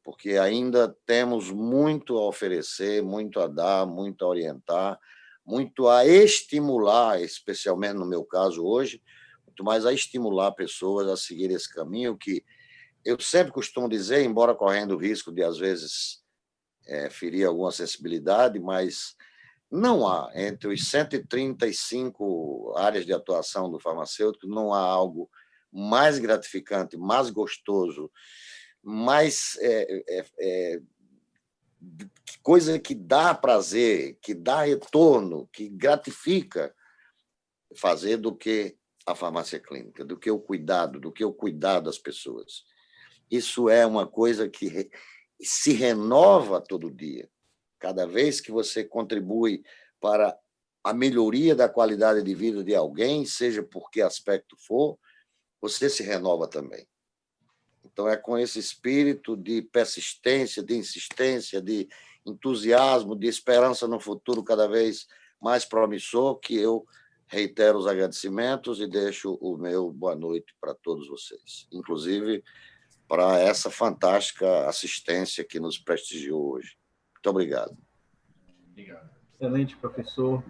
Porque ainda temos muito a oferecer, muito a dar, muito a orientar, muito a estimular, especialmente no meu caso hoje, muito mais a estimular pessoas a seguir esse caminho que eu sempre costumo dizer, embora correndo o risco de, às vezes, ferir alguma sensibilidade, mas não há, entre os 135 áreas de atuação do farmacêutico, não há algo mais gratificante, mais gostoso, mais coisa que dá prazer, que dá retorno, que gratifica fazer do que a farmácia clínica, do que o cuidar das pessoas. Isso é uma coisa que se renova todo dia. Cada vez que você contribui para a melhoria da qualidade de vida de alguém, seja por que aspecto for, você se renova também. Então, é com esse espírito de persistência, de insistência, de entusiasmo, de esperança no futuro cada vez mais promissor que eu reitero os agradecimentos e deixo o meu boa noite para todos vocês, inclusive para essa fantástica assistência que nos prestigiou hoje. Muito obrigado. Obrigado. Excelente, professor.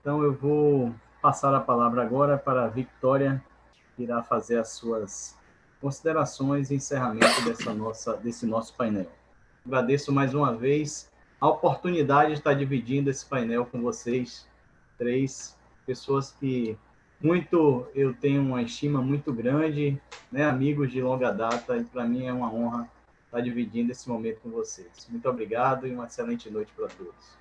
Então, eu vou passar a palavra agora para a Victória, que irá fazer as suas considerações e encerramento desse nosso painel. Agradeço mais uma vez a oportunidade de estar dividindo esse painel com vocês, três pessoas que eu tenho uma estima muito grande, né, amigos de longa data, e para mim é uma honra estar dividindo esse momento com vocês. Muito obrigado e uma excelente noite para todos.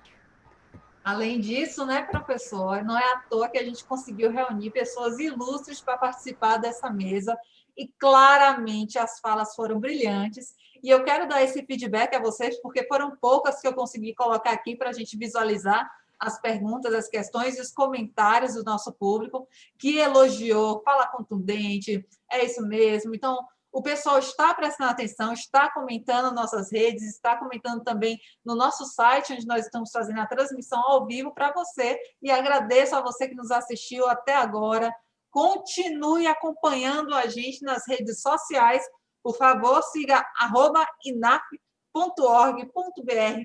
Além disso, né, professor, não é à toa que a gente conseguiu reunir pessoas ilustres para participar dessa mesa e claramente as falas foram brilhantes. E eu quero dar esse feedback a vocês, porque foram poucas que eu consegui colocar aqui para a gente visualizar as perguntas, as questões e os comentários do nosso público, que elogiou, fala contundente, é isso mesmo. Então, o pessoal está prestando atenção, está comentando nossas redes, está comentando também no nosso site, onde nós estamos fazendo a transmissão ao vivo para você. E agradeço a você que nos assistiu até agora. Continue acompanhando a gente nas redes sociais. Por favor, siga @inaf.org.br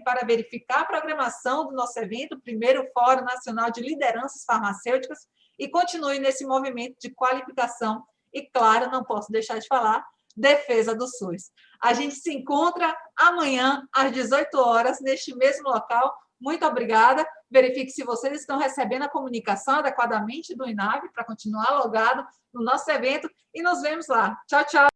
para verificar a programação do nosso evento, o primeiro Fórum Nacional de Lideranças Farmacêuticas, e continue nesse movimento de qualificação. E, claro, não posso deixar de falar, defesa do SUS. A gente se encontra amanhã, às 18 horas, neste mesmo local. Muito obrigada. Verifique se vocês estão recebendo a comunicação adequadamente do INAV para continuar logado no nosso evento e nos vemos lá. Tchau, tchau.